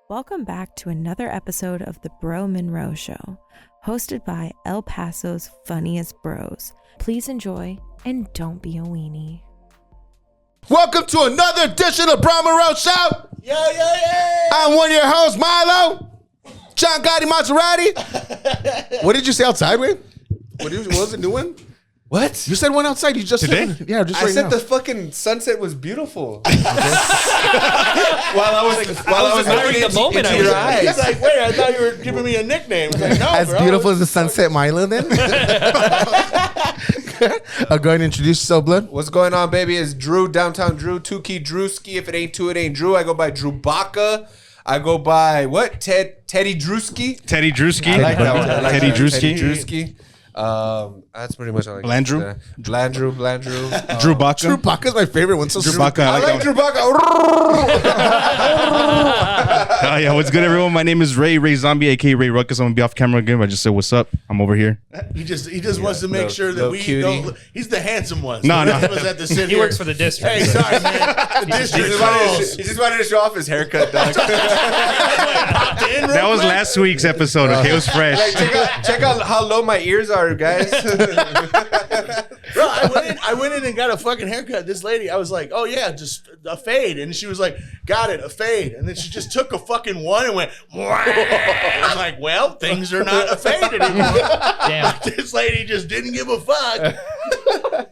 Welcome back to another episode of the Bro Monroe Show, hosted by El Paso's funniest bros. Please enjoy and don't be a weenie. Welcome to another edition of Bro Monroe Show. Yeah. I'm one of your hosts, Milo. John Gotti Maserati. What did you say outside, Wayne? What was the new one? What? You said one outside. You just Today? said, yeah, just I right said now. the fucking sunset was beautiful. While I was looking the moment into I was your in. eyes. He's like, wait, I thought you were giving me a nickname. I was like, no, As bro. beautiful as the sunset, Milo, then. Go ahead and introduce yourself, Blood. What's going on, baby? It's Drew, downtown Drew, 2-key Drewski. If it ain't two, it ain't Drew. I go by Drew Baca. I go by what? Teddy Drewski. Teddy Drewski. I like that one. I like Teddy that. Drewski. Teddy Drewski. That's pretty much all I got. Blandrew? Blandrew. Drew Baca. Drew Baca's my favorite one. So Drew Baca. I like that Drew one. Baca. Oh, yeah, what's good, everyone? My name is Ray Zombie, aka Ray Ruckus. I'm gonna be off camera again. I just said, "What's up?" I'm over here. He just wants to make little- sure that little we cutie. don't. He's the handsome one. No. He was at the city. He works for the district. Hey, sorry, man. The district calls. He just wanted to show off his haircut, dog. That was last week's episode. Okay, it was fresh. Check out how low my ears are, guys. Bro, I went in and got a fucking haircut. This lady, I was like, oh yeah, just a fade. And she was like, got it, a fade. And then she just took a fucking one and went, I was like, well, things are not a fade anymore. Damn. This lady just didn't give a fuck.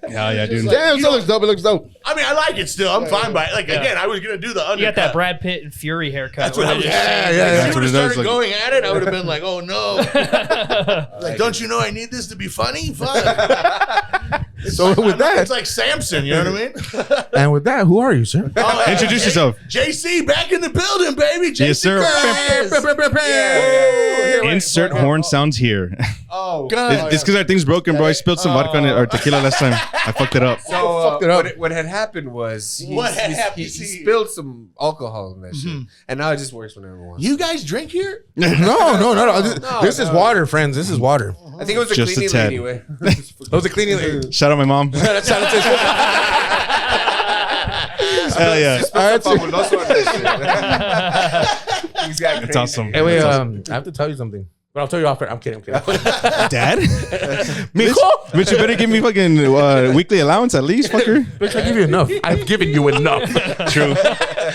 Yeah, dude. Damn, it looks dope. It looks dope. I mean, I like it still. I'm fine by it. Like, again, I was going to do the undercut. You got that Brad Pitt and Fury haircut. That's what I was Just saying. yeah. If That's you what would it have does, started like- going at it, I would have been like, oh no. Like, don't you know I need this to be funny? Fuck. So with that, It's like Samson, you know what I mean? and with that, who are you, sir? Oh, hey, Introduce yourself. JC back in the building, baby. JC Yes, sir. Currais. Insert horn sounds here. Oh, It's because our thing's broken, bro. I spilled some vodka on it or tequila last time. I fucked it up. So Fucked it up. what had happened was he Spilled some alcohol in that shit, and now it just works whenever wants. You guys drink here? No. This is water, friends. This is water. I think it was a Just a cleaning tad. lady way. That was a cleaning lady. Shout out my mom. Hell yeah. Exactly. That's awesome. Hey, wait, I have to tell you something. But I'll tell you off air. I'm kidding. Dad? Mitch, you better give me fucking weekly allowance at least, fucker. Bitch, I give you enough. I've given you enough. True.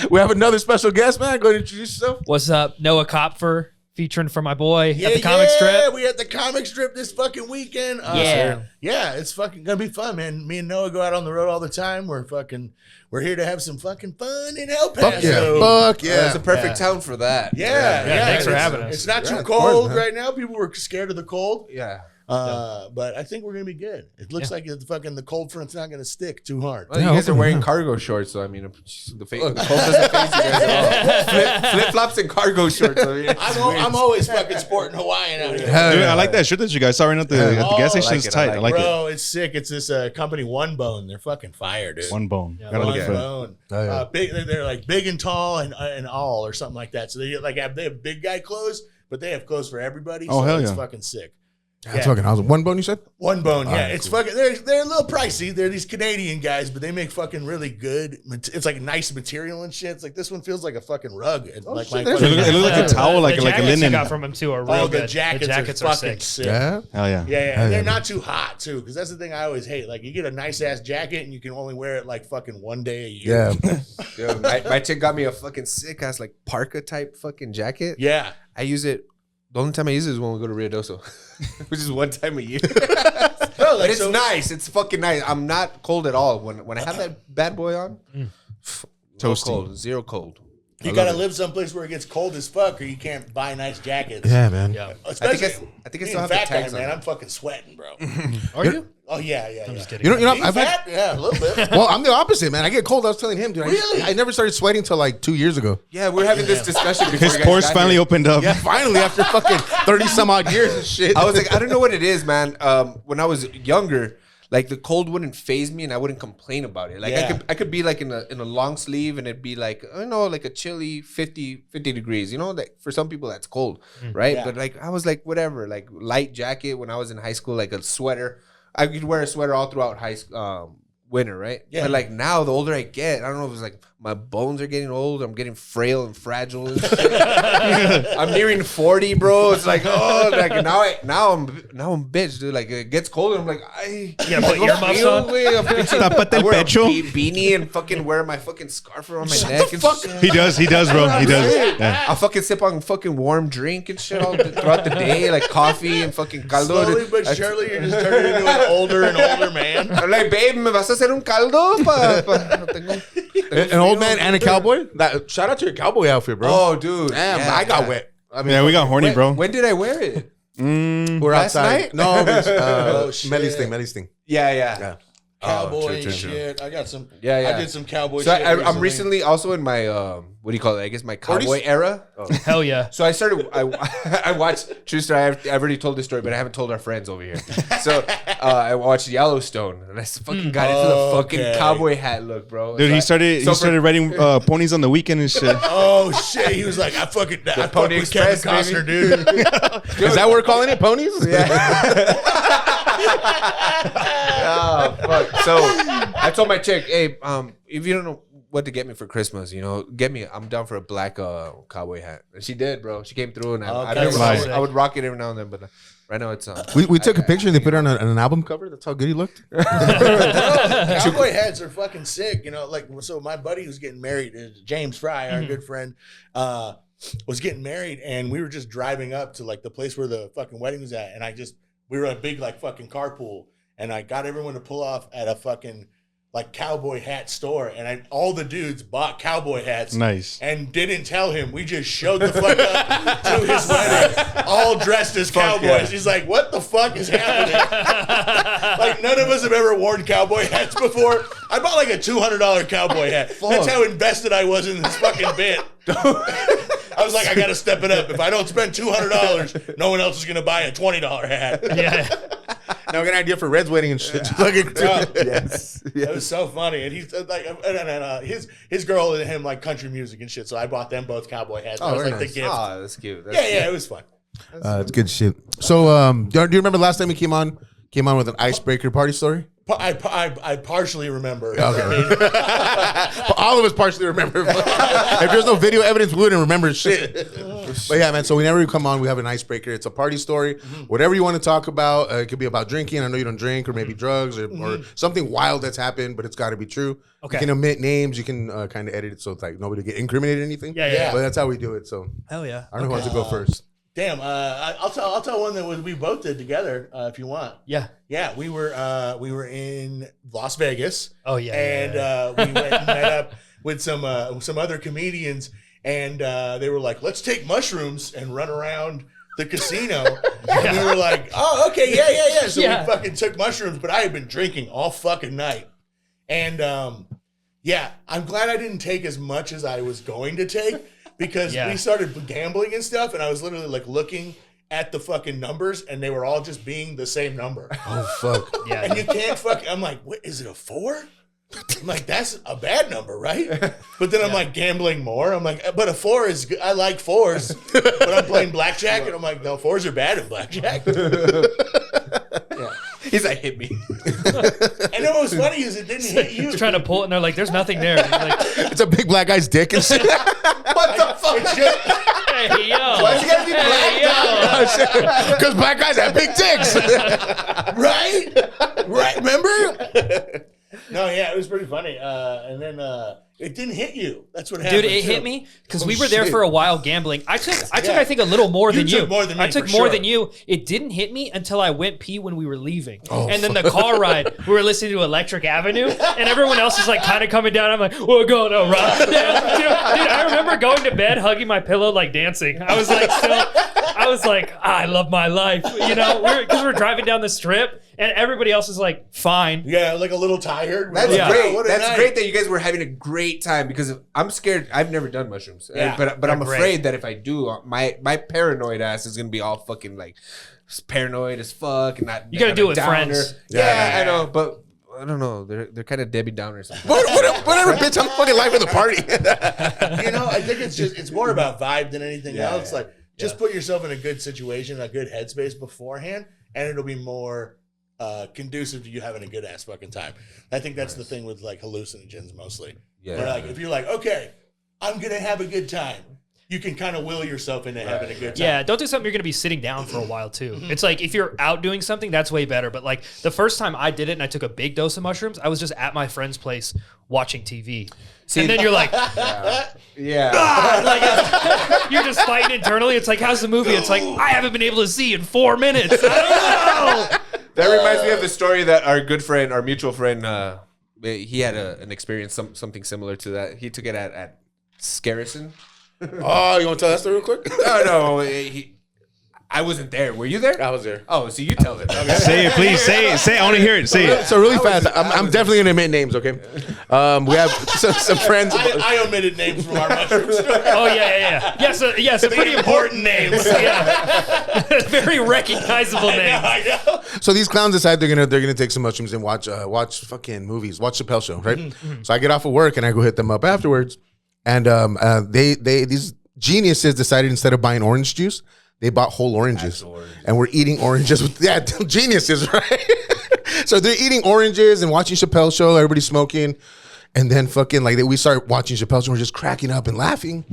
We have another special guest, man. Go ahead and introduce yourself. What's up? Noah Copfer featuring for my boy at the comic strip. We at the comic strip this fucking weekend. Yeah. Yeah, it's fucking gonna be fun, man. Me and Noah go out on the road all the time. We're here to have some fucking fun in El Paso. Fuck yeah. That's a perfect town for that. Yeah. Thanks for It's- having us. It's not too of cold course, man. right now. People were scared of the cold. Yeah. But I think we're gonna be good. It looks like the cold front's not gonna stick too hard. Well, you guys are wearing cargo shorts, so I mean, the cold doesn't face you guys at all. Flip flops and cargo shorts. I mean, I'm always fucking sporting Hawaiian out here. Hell Dude, yeah. I like that shirt that you guys saw right now at the gas station. like It's it, tight. I I like like it. Bro, it's sick. It's this company One Bone. They're fucking fire, dude. One bone. Gotta One look for it. Bone. Oh, yeah. Big. They're like big and tall and all or something like that. So they have big guy clothes, but they have clothes for everybody. Oh, so hell it's yeah. fucking sick. That's fucking awesome. One bone, you said? One Bone, yeah. right, It's cool. fucking. They're a little pricey. They're these Canadian guys, but they make fucking really good. It's like nice material and shit. It's like this one feels like a fucking rug. It, like my It looks like a towel, like the a jackets you linen. got from him too are real oh, good. the jackets are fucking sick. Yeah. Hell yeah. Yeah. Hell And they're yeah, not too hot too, because that's the thing I always hate. Like you get a nice ass jacket and you can only wear it like fucking one day a year. Yeah. Yo, my chick got me a fucking sick ass like parka type fucking jacket. Yeah. I use it. The only time I use it is when we go to Rio Doso, which is one time a year. Bro, like, But it's so- nice. It's fucking nice. I'm not cold at all when I have that bad boy on. No Toasty. cold, zero cold. You gotta live someplace where it gets cold as fuck, or you can't buy nice jackets. Yeah, man. Yeah. Especially, I think I being still have a the fat guy, tags on. man. I'm fucking sweating, bro. Are you? Oh yeah. I'm just kidding. You know, Being I've had. fat? Yeah, a little bit. Well, I'm the opposite, man. I get cold. I was telling him, dude. Really? I never started sweating till like 2 years ago. Yeah, we're having this discussion before His you guys pores got finally here. opened up. Yeah, finally, after fucking 30 some odd years and shit. I was like, I don't know what it is, man. When I was younger, like the cold wouldn't phase me and I wouldn't complain about it. Like Yeah. I could be like in a long sleeve and it'd be like, I don't know, like a chilly 50 degrees, you know, like for some people that's cold, right? Yeah. But like I was like whatever, like light jacket when I was in high school, like a sweater. I could wear a sweater all throughout winter, right? Yeah. But like now, the older I get, I don't know if it's like My bones are getting old. I'm getting frail and fragile. And shit. I'm nearing 40, bro. It's like, oh, like now I'm bitch, dude. Like it gets colder. I'm like, You gotta put earmuffs on. Tápate el I wear a pecho. beanie and fucking wear my fucking scarf around my neck and shit. He does, bro. He does. Yeah. I fucking sip on fucking warm drink and shit throughout the day, like coffee and fucking caldo. Slowly but surely, you're just turning into an older and older man. I'm like, babe, ¿me vas a hacer un caldo? No tengo An old man and a cowboy. Shout out to your cowboy outfit, bro. Oh, dude. Damn, Yeah, I got yeah. wet. I mean, Yeah, we got horny, bro. When did I wear it? we're last outside. night? No, it was, Oh, shit. Melly's thing. Yeah. Cowboy true, and true. shit. I got some. Yeah, yeah. I did some cowboy So shit. I'm recently also in my, what do you call it? I guess my cowboy era. Hell yeah. So I watched, true story, I've already told this story, but I haven't told our friends over here. So I watched Yellowstone, and I fucking got into the fucking cowboy hat look, bro. Dude, he So started riding ponies on the weekend and shit. Oh shit! He was like, I fucking I fuck Pony with Kevin Express, Costner, dude. Is that what we're calling it? Ponies? Oh, fuck. So I told my chick, hey, if you don't know what to get me for Christmas, get me. I'm down for a black cowboy hat. And she did, bro. She came through, and I would rock it every now and then, but right now it's We took a picture and they put it on an album cover. That's how good he looked. Cowboy hats are fucking sick. So my buddy who's getting married, James Fry, our good friend, was getting married, and we were just driving up to like the place where the fucking wedding was at, and we were a big like fucking carpool, and I got everyone to pull off at a fucking like cowboy hat store, and all the dudes bought cowboy hats. Nice. And didn't tell him. We just showed the fuck up to his wedding, all dressed as cowboys. yeah. He's like, what the fuck is happening? Like, none of us have ever worn cowboy hats before. I bought like a $200 cowboy hat. That's how invested I was in this fucking bit. I was like, I got to step it up. If I don't spend $200, no one else is going to buy a $20 hat. Yeah. Now I got an idea for Red's wedding and shit. yes. It was so funny, and he's like, his girl and him like country music and shit. So I bought them both cowboy hats. That was very like nice. the gift. Oh, that's cute. Yeah, it was fun. It's good shit. So, do you remember last time he came on with an icebreaker party story? I partially remember. Okay. All of us partially remember. If there's no video evidence, we wouldn't remember shit. But yeah, man. So whenever you come on, we have an icebreaker. It's a party story. Whatever you want to talk about. It could be about drinking. I know you don't drink, or maybe drugs, or something wild that's happened, but it's got to be true. Okay. You can omit names. You can kind of edit it so it's like nobody get incriminated or anything. Yeah. But that's how we do it. So Hell yeah. I don't know who wants to go first. Damn, I'll tell one that we both did together if you want. Yeah. Yeah, we were in Las Vegas. Oh yeah. And we went and met up with some other comedians, and they were like, "Let's take mushrooms and run around the casino." And we were like, "Oh, okay, yeah." So we fucking took mushrooms, but I had been drinking all fucking night, and yeah, I'm glad I didn't take as much as I was going to take. Because we started gambling and stuff, and I was literally like looking at the fucking numbers, and they were all just being the same number. Oh fuck. Yeah. And you can't I'm like, what is it, a 4? I'm like, that's a bad number, right? But then I'm like gambling more. I'm like, but a 4 is good. I like 4s, but I'm playing blackjack, and I'm like, no, 4s are bad at blackjack. Yeah. He's like, hit me. And then what was funny is it didn't hit you. He's trying to pull it, and they're like, "There's nothing there." He's like, It's a big black guy's dick and shit. What the fuck? It's just, "Hey yo, Why'd you gotta be black? Because black guys have big dicks. right, remember? No, yeah, it was pretty funny. And then it didn't hit you. That's what happened. Dude, it too. hit me because we were there for a while gambling. I took I think a little more You than took you. more than me, I took for more sure. than you. It didn't hit me until I went pee when we were leaving. And then the car ride, we were listening to Electric Avenue, and everyone else is like kind of coming down. I'm like, we're going to run. Dude, I remember going to bed, hugging my pillow, like dancing. I was like, I love my life, because we're driving down the strip. And everybody else is like, fine. Yeah, like a little tired. That's We're like, great. what a That's night. great that you guys were having a great time, because I'm scared. I've never done mushrooms, Yeah, but I'm they're afraid that if I do, my paranoid ass is gonna be all fucking like paranoid as fuck, and not. You gotta do it with downer. friends. Yeah, I know, but I don't know. They're kind of Debbie Downers. Whatever, bitch. I'm fucking life of the party. I think it's more about vibe than anything else. yeah. Like, just put yourself in a good situation, a good headspace beforehand, and it'll be more conducive to you having a good ass fucking time. I think that's the thing with like hallucinogens mostly. Yeah. Where, like, if you're like, okay, I'm gonna have a good time, you can kind of will yourself into having a good time. Yeah, don't do something you're going to be sitting down for a while, too. It's like, if you're out doing something, that's way better. But, like, the first time I did it and I took a big dose of mushrooms, I was just at my friend's place watching TV. And then you're like, Yeah. like you're just fighting internally. It's like, how's the movie? It's like, I haven't been able to see in 4 minutes. I don't know. That reminds me of the story that our good friend, our mutual friend, he had an experience, something similar to that. He took it at Scarrison. Oh, you want to tell that story real quick? No, I wasn't there. Were you there? I was there. Oh, so you tell it. Okay. Say it, please. Say it. Say it. I want to hear it. Say it. So really fast, I'm definitely gonna admit names, okay? We have some friends. I omitted names from our mushroom story. Oh, yeah. Yes, some pretty important names. Yeah. Very recognizable names. I know. So these clowns decide they're gonna take some mushrooms and watch fucking movies, watch Chappelle Show, right? So I get off of work and I go hit them up afterwards, and they these geniuses decided instead of buying orange juice, they bought whole oranges, and we're eating oranges with geniuses, right? So they're eating oranges and watching Chappelle Show. Everybody's smoking, and then fucking like we start watching Chappelle Show. We're just cracking up and laughing,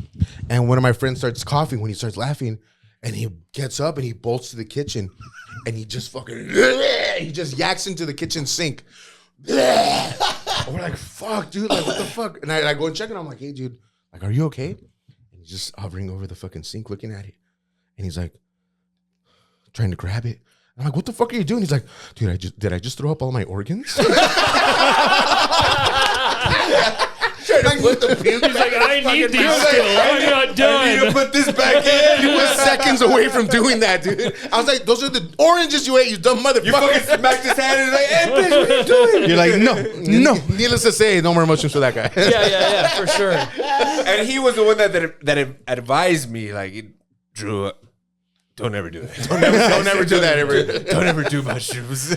and one of my friends starts coughing when he starts laughing, and he gets up and he bolts to the kitchen, and he just fucking he just yaks into the kitchen sink. And we're like, fuck, dude, like what the fuck? And I go and check, and I'm like, hey, dude, like, are you okay? And he's just hovering over the fucking sink, looking at it. And he's like, trying to grab it. I'm like, what the fuck are you doing? He's like, dude, did I just throw up all my organs? Trying to put the puke He's like, I need these still. I'm not done. I need to put this back in. He was seconds away from doing that, dude. I was like, those are the oranges you ate, you dumb motherfucker. You fucking smacked his hand and he's like, hey, bitch, what are you doing? You're like, no. Needless to say, no more mushrooms for that guy. Yeah, for sure. And he was the one that advised me, like, Drew, don't ever do it. Don't ever do that ever. Don't ever do mushrooms.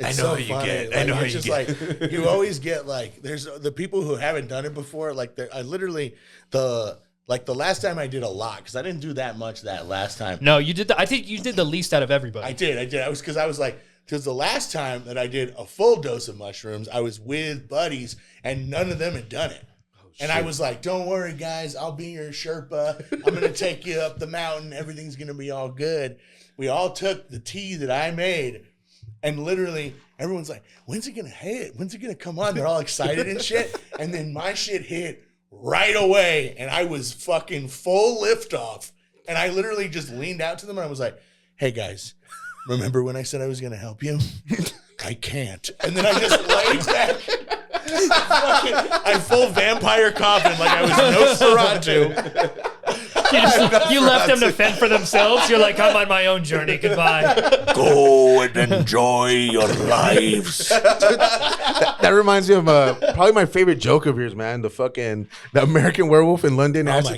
I know how you get. I know how you get. Like, you always get like, there's the people who haven't done it before. Like, I literally the last time I did a lot, because I didn't do that much that last time. No, you did. I think you did the least out of everybody. I did. Because the last time that I did a full dose of mushrooms, I was with buddies and none of them had done it. And I was like, don't worry, guys. I'll be your Sherpa. I'm going to take you up the mountain. Everything's going to be all good. We all took the tea that I made. And literally, everyone's like, when's it going to hit? When's it going to come on? They're all excited and shit. And then my shit hit right away. And I was fucking full liftoff. And I literally just leaned out to them and I was like, hey, guys, remember when I said I was going to help you? I can't. And then I just laid back. I full vampire coffin like I was Nosferatu. You left them to fend for themselves. You're like, I'm on my own journey. Goodbye. Go and enjoy your lives. That reminds me of probably my favorite joke of yours, man. The American Werewolf in London. Oh my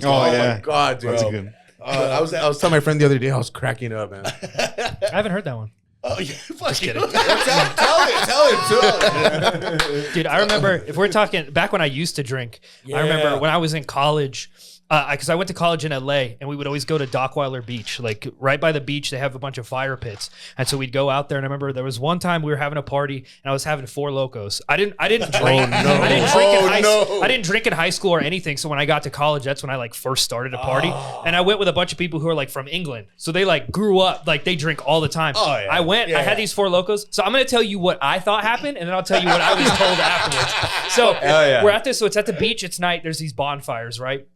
God, dude. That's good. I was telling my friend the other day, I was cracking up, man. I haven't heard that one. Oh yeah, Just kidding. Tell it. Dude, I remember, if we're talking back when I used to drink, I remember when I was in college, because I went to college in LA and we would always go to Dockweiler Beach. Like right by the beach, they have a bunch of fire pits. And so we'd go out there. And I remember there was one time we were having a party and I was having 4 Locos. I didn't drink. I didn't drink in high school or anything. So when I got to college, that's when I like first started a party. And I went with a bunch of people who are like from England. So they like grew up, like they drink all the time. Oh, yeah. I had these 4 Locos. So I'm going to tell you what I thought happened. And then I'll tell you what I was told afterwards. So we're at this. So it's at the beach. It's night. There's these bonfires, right?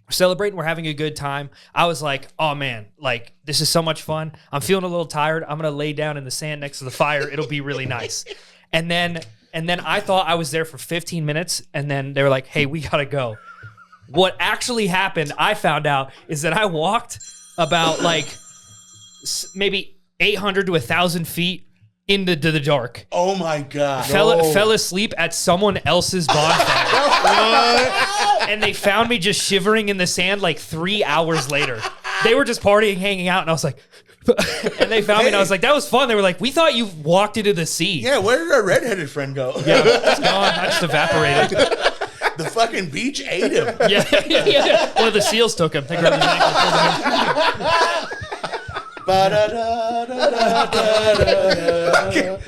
We're celebrating, we're having a good time. I was like, oh man, like this is so much fun. I'm feeling a little tired. I'm gonna lay down in the sand next to the fire. It'll be really nice. And then I thought I was there for 15 minutes, and then they were like, hey, we gotta go. What actually happened, I found out, is that I walked about like maybe 800 to 1,000 feet into the dark. Oh my God. Fell asleep at someone else's bonfire. And they found me just shivering in the sand like 3 hours later. They were just partying, hanging out, and I was like, and they found me, and I was like, that was fun. They were like, we thought you walked into the sea. Yeah, where did our redheaded friend go? Yeah, it's gone. I just evaporated. The fucking beach ate him. Yeah. One of the seals took him. They grabbed his ankle, pulled him in.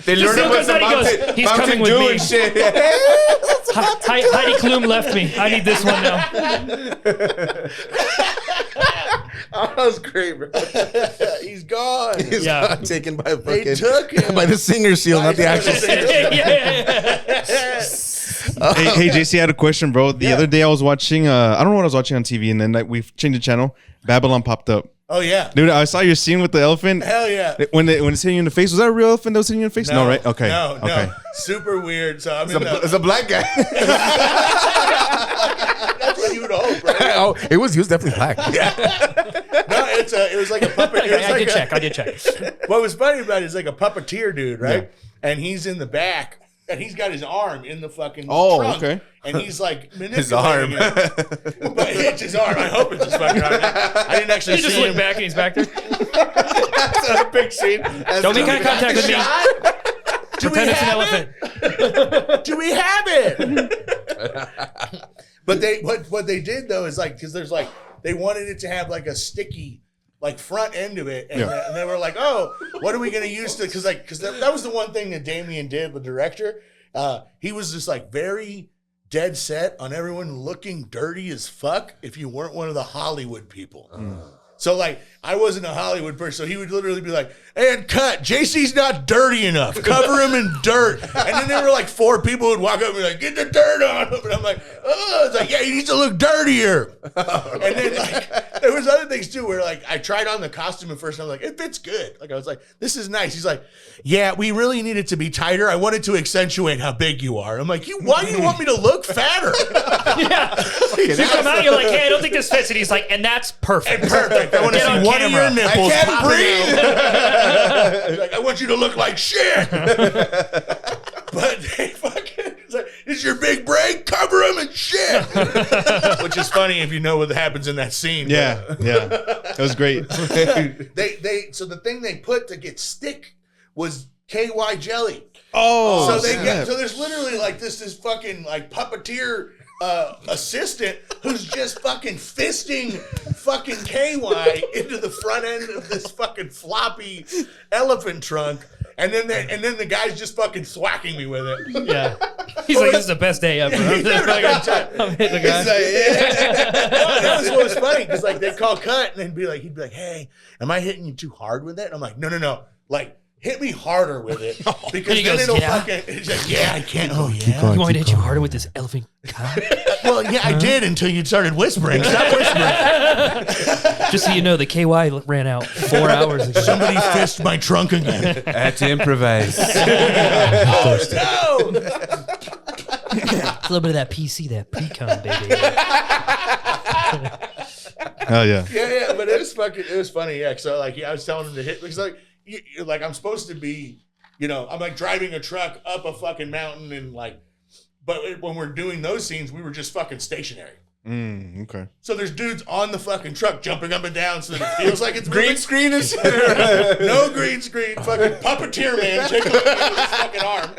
They learned him what He goes, he's coming with me. Shit. Heidi Klum left me. I need this one now. Oh, that was great, bro. He's gone. He's got taken by They fucking took him. by the singer seal, not the actual singer. Hey, JC, I had a question, bro. The other day I was watching, I don't know what I was watching on TV, and then like we changed the channel. Babylon popped up. Oh yeah, Dude, I saw your scene with the elephant. hell yeah. When it's hitting you in the face, was that a real elephant that was hitting you in the face? No, right? Okay. No, okay. no. Super weird. So I'm It's a black guy. That's what you would hope, right? Oh, he was definitely black. No, it was like a puppet. I did check. What was funny about it is like a puppeteer dude, right? And he's in the back, and he's got his arm in the fucking trunk. Okay. And he's like manipulating His arm. it. But it's his arm. I hope it's his fucking arm. I didn't actually You just see look him. back and he's back there. That's a big scene. Don't make eye contact with me. Do we Pretend it's an have elephant. it? Do we have it? But what they did though is like, because there's like, they wanted it to have like a sticky like front end of it, and, and they were like, oh, what are we gonna use to? Because that was the one thing that Damien did, the director. He was just like very dead set on everyone looking dirty as fuck if you weren't one of the Hollywood people. So like I wasn't a Hollywood person, so he would literally be like, and cut, JC's not dirty enough. Cover him in dirt. And then there were like 4 people who'd walk up and be like, get the dirt on him. And I'm like, oh, it's like, yeah, he needs to look dirtier. And then like there was other things too where like I tried on the costume at first and I'm like, it fits good. Like I was like, this is nice. He's like, yeah, we really need it to be tighter. I wanted to accentuate how big you are. I'm like, why do you want me to look fatter? Yeah. So you come out, you're like, hey, I don't think this fits. And he's like, and that's perfect. Perfect. I want to Get see on one camera. of your nipples. I can't breathe. Like, I want you to look like shit. But they fucking, it's like, it's your big break. Cover him in shit. Which is funny if you know what happens in that scene. Yeah. That was great. So the thing they put to get stick was KY jelly. Oh, So there's literally like this fucking like puppeteer assistant who's just fucking fisting fucking KY into the front end of this fucking floppy elephant trunk, and then the guy's just fucking thwacking me with it. Yeah. He's like, this is the best day ever. I'm hitting the guy. That was what was funny because like they'd call cut and he'd be like, hey, am I hitting you too hard with it? And I'm like, no, like. Hit me harder with it because he then goes, it'll yeah. fucking. It's like, yeah, I can't. Oh yeah. You want me to hit you harder with this elephant cock? Well, yeah, I did until you started whispering. Stop whispering. Just so you know, the KY ran out 4 hours ago. Somebody fisted my trunk again. I had to improvise. Oh no! A little bit of that PC, that pre-cum, baby. Oh yeah. Yeah, but it was funny. Yeah, so like I was telling him to hit because like I'm supposed to be, I'm like driving a truck up a fucking mountain and like, but when we're doing those scenes, we were just fucking stationary. Okay. So there's dudes on the fucking truck jumping up and down so that it feels like it's Green moving. screen is No green screen. Fucking puppeteer man taking with his fucking arm.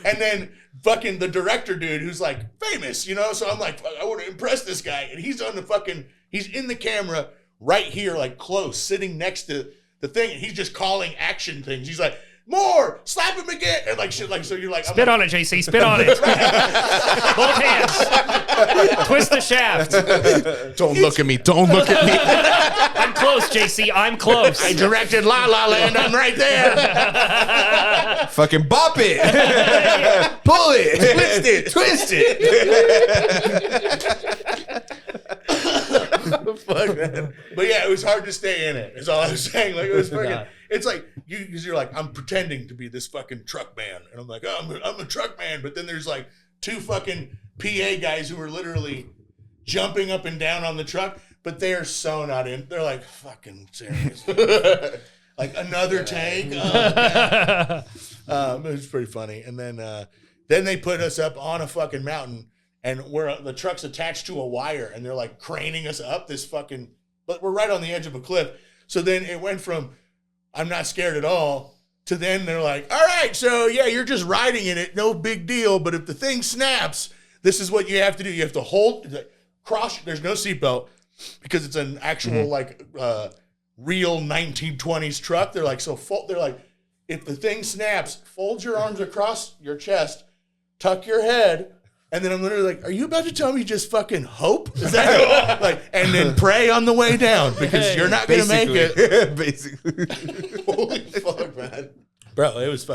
And then fucking the director dude who's like famous, So I'm like, I want to impress this guy. And he's he's in the camera right here, like close, sitting next to the thing. And he's just calling action things. He's like, more, slap him again. And like shit, like, so you're like, Spit on it, JC. Spit on it. Both hands. Twist the shaft. Don't look at me. Don't look at me. I'm close, JC. I'm close. I directed La La Land. I'm right there. fucking bop it. Pull it. Twist it. Fuck, man. But yeah, it was hard to stay in it. Is all I was saying. Like it was fucking. It's like you're like, I'm pretending to be this fucking truck man, and I'm like, oh, I'm a truck man. But then there's like 2 fucking PA guys who are literally jumping up and down on the truck, but they are so not in. They're like, fucking serious. Like another tank. Oh, it was pretty funny. And then they put us up on a fucking mountain. And the truck's attached to a wire, and they're like craning us up this fucking. But we're right on the edge of a cliff. So then it went from I'm not scared at all to then they're like, all right, so yeah, you're just riding in it, no big deal. But if the thing snaps, this is what you have to do. You have to hold, cross. There's no seatbelt because it's an actual real 1920s truck. They're like, they're like, if the thing snaps, fold your arms across your chest. tuck your head. And then I'm literally like, are you about to tell me just fucking hope? Is that like, and then pray on the way down because you're not going to make it. Basically. Holy fuck, man. Bro, it was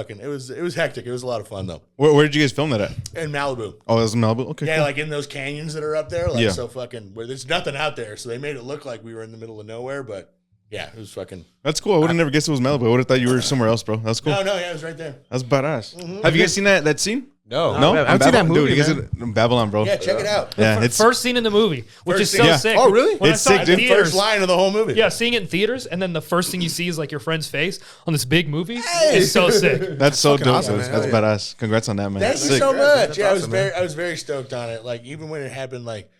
hectic. It was a lot of fun though. Where did you guys film that at? In Malibu. Oh, that was in Malibu? Okay. Yeah, cool. like in those canyons that are up there. Like, Yeah. so fucking, where there's nothing out there. So they made it look like we were in the middle of nowhere. But yeah, it was fucking. That's cool. I would have never guessed it was Malibu. I would have thought you were somewhere else, bro. That's cool. No, yeah, it was right there. That's badass. Have you guys seen that scene? No. No? I've seen that movie, Dude, you guys man. in Babylon, bro. Yeah, check it out. Yeah, it's First scene in the movie, which First is scene. so Yeah. sick. Oh, really? When It's I saw sick, it dude. in theaters, First line of the whole movie. yeah, seeing it in theaters, and then the first thing you see is like your friend's face on this big movie. It's so sick. That's so dope. awesome, That's man. badass. Congrats on that, man. Thank Sick. you so much. That's Yeah, awesome, man. I was very stoked on it. Like even when it happened, like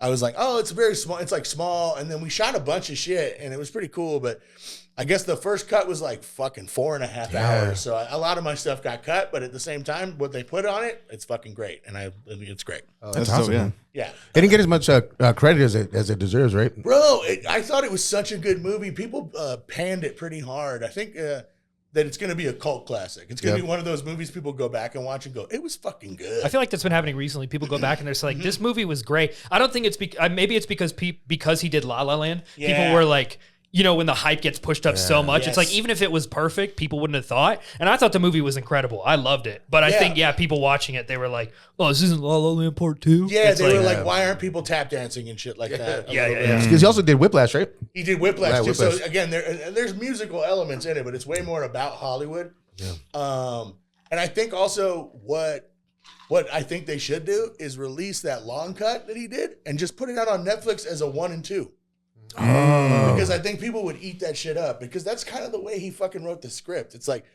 I was like, oh, it's very small. It's like small, and then we shot a bunch of shit, and it was pretty cool. But I guess the first cut was like fucking 4.5 hours. So a lot of my stuff got cut, but at the same time, what they put on it, it's fucking great, and it's great. That's awesome, dope, yeah. man. Yeah. It didn't get as much credit as it deserves, right? Bro, I thought it was such a good movie. People panned it pretty hard. I think that it's going to be a cult classic. It's going to be one of those movies people go back and watch and go, it was fucking good. I feel like that's been happening recently. People go back and they're just like, "This movie was great." I don't think it's maybe it's because he did La La Land. Yeah. People were like, you know, when the hype gets pushed up so much, Yes. it's like even if it was perfect, people wouldn't have thought. And I thought the movie was incredible. I loved it. But I think people watching it, they were like, "Oh, this isn't La La Land Part 2?" Yeah, It's they were like, why aren't people tap dancing and shit like that? Yeah. Because he also did Whiplash, right? He did Whiplash Yeah, too. Whiplash. So again, there's musical elements in it, but it's way more about Hollywood. Yeah. And I think also what I think they should do is release that long cut that he did and just put it out on Netflix as a 1 and 2. Because I think people would eat that shit up because that's kind of the way he fucking wrote the script. It's like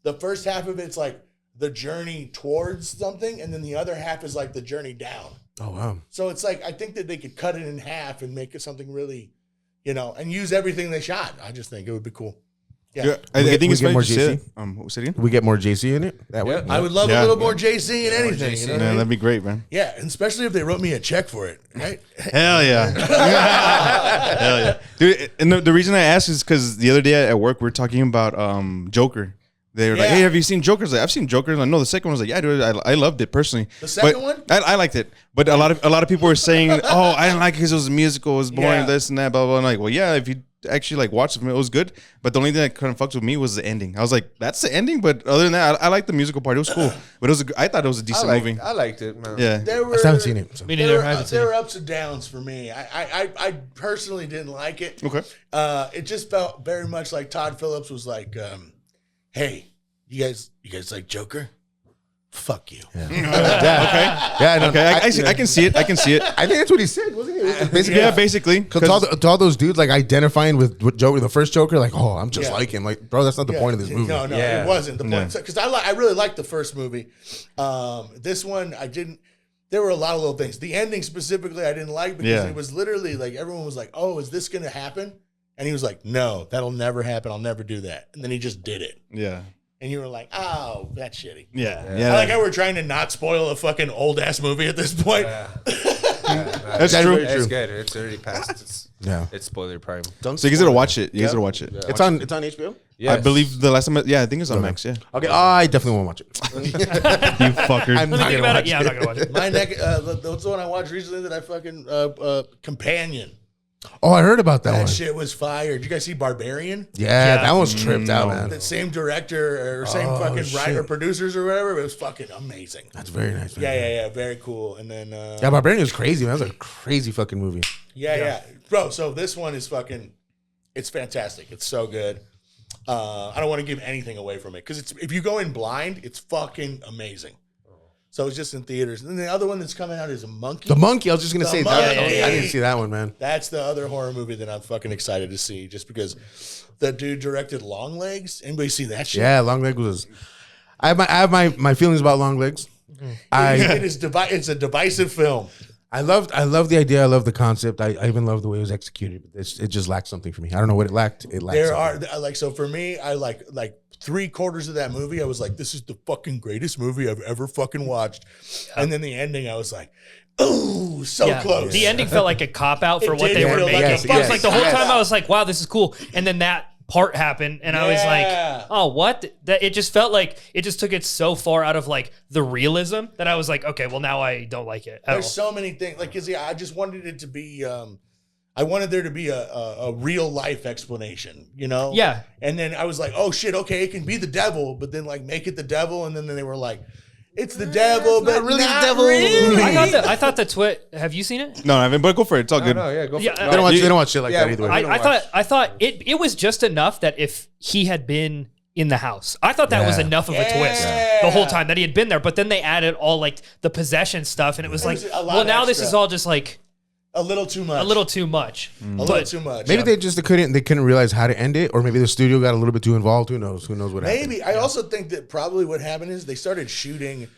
the first half of it's like the journey towards something, and then the other half is like the journey down. Oh, wow. So it's like I think that they could cut it in half and make it something really, and use everything they shot. I just think it would be cool. Yeah. I think we it's get funny more you say JC? that. What was it again? We get more JC in it that way. I would love a little more JC in anything. You know what I Man, mean? that'd be great, man. Yeah, and especially if they wrote me a check for it, right? Hell yeah. Hell yeah. Dude, and the reason I asked is because the other day at work, we were talking about Joker. They were like, Yeah. "Hey, have you seen Joker?" I was like, "I've seen Joker." I know the second one was like, "Yeah, dude, I loved it personally." The second But one? I liked it, but a lot of people were saying, "Oh, I didn't like it because it was a musical, it was boring, Yeah. this and that, blah blah." And I'm like, well, yeah, if you actually like watched it, it was good. But the only thing that kind of fucked with me was the ending. I was like, "That's the ending," but other than that, I liked the musical part. It was cool, but I thought it was a decent movie. I liked it, man. Yeah, There were, I still haven't seen it. So. Me neither. I haven't seen there it. were ups and downs for me. I personally didn't like it. Okay. It just felt very much like Todd Phillips was like, "Hey, you guys like Joker? Fuck you." Yeah, no, Okay, I can see it. I can see it. I think that's what he said, wasn't it? It was basically, Yeah, basically. Because to all those dudes like identifying with Joker, the first Joker, like, oh, I'm just Yeah. like him. Like, bro, that's not the point of this movie. No, Yeah. it wasn't the No. point. Because I really liked the first movie. This one, I didn't. There were a lot of little things. The ending specifically, I didn't like because Yeah. it was literally like everyone was like, "Oh, is this going to happen?" And he was like, "No, that'll never happen. I'll never do that." And then he just did it. Yeah, And you were like, "Oh, that's shitty." yeah, I yeah. like how we're trying to not spoil a fucking old ass movie at this point. That's true. very It's true. good. It's already past. Yeah. It's spoiler prime. Don't So you guys gotta watch it. You guys gotta watch it. It's on HBO. I believe the last time. I think it's on Max. Yeah. Okay, I definitely won't watch it. You fucker. I'm Let not me think gonna about watch it. Yeah, I'm not gonna watch it. My neck, that's the one I watched recently that I fucking Companion. Oh, I heard about that That one. shit was fire. Did you guys see Barbarian? Yeah, that one's tripped out, That man. same director or same fucking shit. writer, producers or whatever. It was fucking amazing. That's very nice, man. Yeah, very cool. And then Yeah, Barbarian was crazy, man. That was a crazy fucking movie. yeah, bro. So this one is fucking, it's fantastic. It's so good. I don't want to give anything away from it because if you go in blind, it's fucking amazing. So it's just in theaters. And then the other one that's coming out is a Monkey. The Monkey, I was just gonna The say that. Monkey. I didn't see that one, man. That's the other horror movie that I'm fucking excited to see just because the dude directed Long Legs. Anybody see that shit? Yeah, Long Legs was. I have my feelings about Long Legs. It's a divisive film. I love the idea. I love the concept. I even love the way it was executed. But it just lacked something for me. I don't know what it lacked. It lacked. There something. are like, so for me, I like 3/4 of that movie. I was like, this is the fucking greatest movie I've ever fucking watched. And then the ending, I was like, oh, so Yeah. close. The ending felt like a cop out for It what did they were feel like making. a- It was like the whole yes. time I was like, wow, this is cool. And then that part happened, and I was like, oh, what? That it just felt like it just took it so far out of like the realism that I was like, okay, well now I don't like it. There's so many things. Like, cause I just wanted it to be. I wanted there to be a real life explanation, you know? Yeah. And then I was like, oh shit, okay, it can be the devil, but then like make it the devil, and then they were like, it's the devil, but not really the devil. Really. I thought the twit. Have you seen it? No, I haven't. But go for it. It's all good. No, yeah, go for it. They don't watch shit like that either. I thought it was just enough that if he had been in the house, I thought that was enough of a twist the whole time that he had been there. But then they added all like the possession stuff, and it was like, well, now this is all just like a little too much. A little too much. A little too much. Maybe they couldn't realize how to end it, or maybe the studio got a little bit too involved. Who knows? Who knows what happened? Maybe. I also think that probably what happened is they started shooting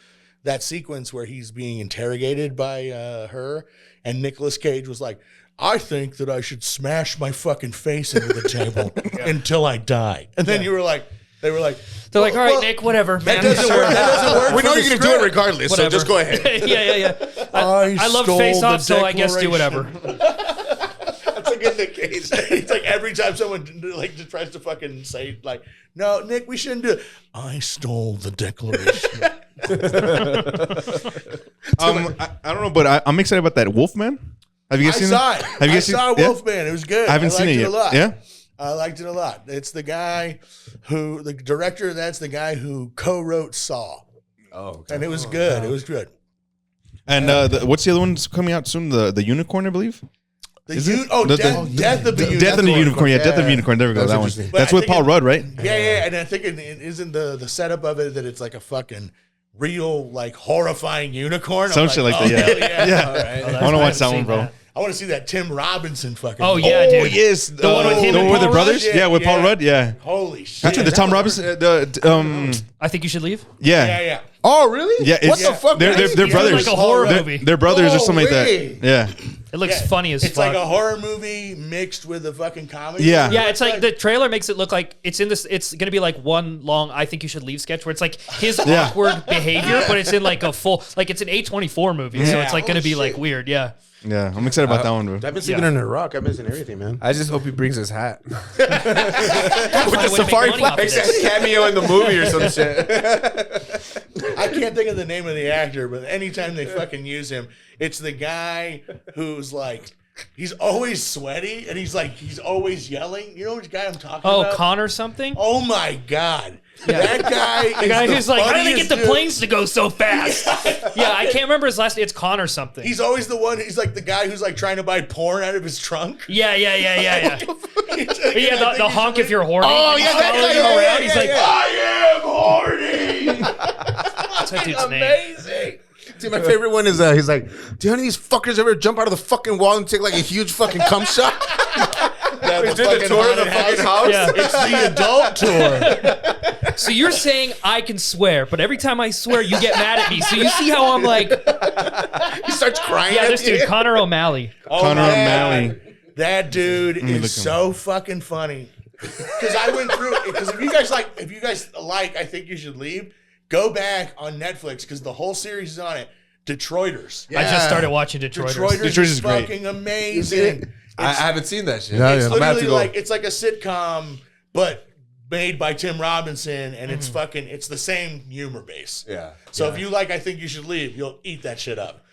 that sequence where he's being interrogated by her, and Nicolas Cage was like, I think that I should smash my fucking face into the table until I die. And then they were like, they're like, all right, Nick, whatever. That doesn't work. That doesn't work. We know you're going to do it regardless, Whatever. so just go ahead. yeah. I love Face Off, so I guess do whatever. That's like in the case. It's like every time someone like just tries to fucking say like, no, Nick, we shouldn't do it. I stole the Declaration. I don't know, but I'm excited about that Wolfman. Have you guys seen it? Have you guys saw Wolfman. It was good. I haven't seen it yet. A lot. Yeah. I liked it a lot. It's the guy the director, that's the guy who co-wrote Saw. Oh, okay. And it was good. It was good. And what's the other one that's coming out soon? The Unicorn, I believe. Death of the Unicorn. Death of the Unicorn. Yeah, Death of the Unicorn. There we go. That one. That's with Paul Rudd, right? Yeah. And I think it isn't the setup of it that it's like a fucking real, like, horrifying unicorn. Some shit like that, yeah. Yeah. Right. I want to watch that one, bro. I want to see that Tim Robinson fucking. Oh, yeah, dude. Oh, yes. The one with him and with the Paul brothers? Rudd? Yeah, with Paul Rudd, yeah. Holy shit. That's what the Tom Robinson, I Think You Should Leave? Yeah. Oh, really? Yeah. What the fuck? They're brothers. Like a horror movie. They're brothers or something like that. Yeah. It looks funny as fuck. It's like a horror movie mixed with a fucking comedy. Yeah. Yeah, it's like the trailer makes it look like it's in this. It's gonna be like one long "I Think You Should Leave" sketch where it's like his awkward behavior, but it's in like a full, like it's an A24 movie, so it's like gonna be like weird. Yeah. Yeah, I'm excited about that one, bro. I've been sleeping in Iraq. I'm missing everything, man. I just hope he brings his hat with the safari flag. Cameo in the movie or some shit. I can't think of the name of the actor, but anytime they fucking use him, it's the guy who's like, he's always sweaty and he's always yelling. You know which guy I'm talking about? Oh, Connor something? Oh my God. That guy The guy who's like, how do they get the dude. planes to go so fast? Yeah, I can't remember his last name. It's Connor something. He's always the one, he's like the guy who's like trying to buy porn out of his trunk. Yeah. Yeah, the honk if you're horny. Oh, yeah, that guy. Following you around. He's like, I am horny. what's that dude's name? Amazing. See, my favorite one is he's like, do any of these fuckers ever jump out of the fucking wall and take like a huge fucking cum shot? We did the tour of the fucking house. Yeah. It's the adult tour. So you're saying I can swear, but every time I swear, you get mad at me. So you see how I'm like, He starts crying. yeah, at this you. dude, Connor O'Malley. Connor O'Malley. That dude look him is so fucking funny. Because I went through it. Because if you guys like, I Think You Should Leave, go back on Netflix because the whole series is on it. Detroiters. I just started watching Detroiters. Detroiters is is great. fucking amazing. I haven't seen that shit. Yeah, It's yeah. I'm gonna have to literally go. like it's like a sitcom, but made by Tim Robinson, and it's the same humor base. Yeah. So if you like I Think You Should Leave, you'll eat that shit up.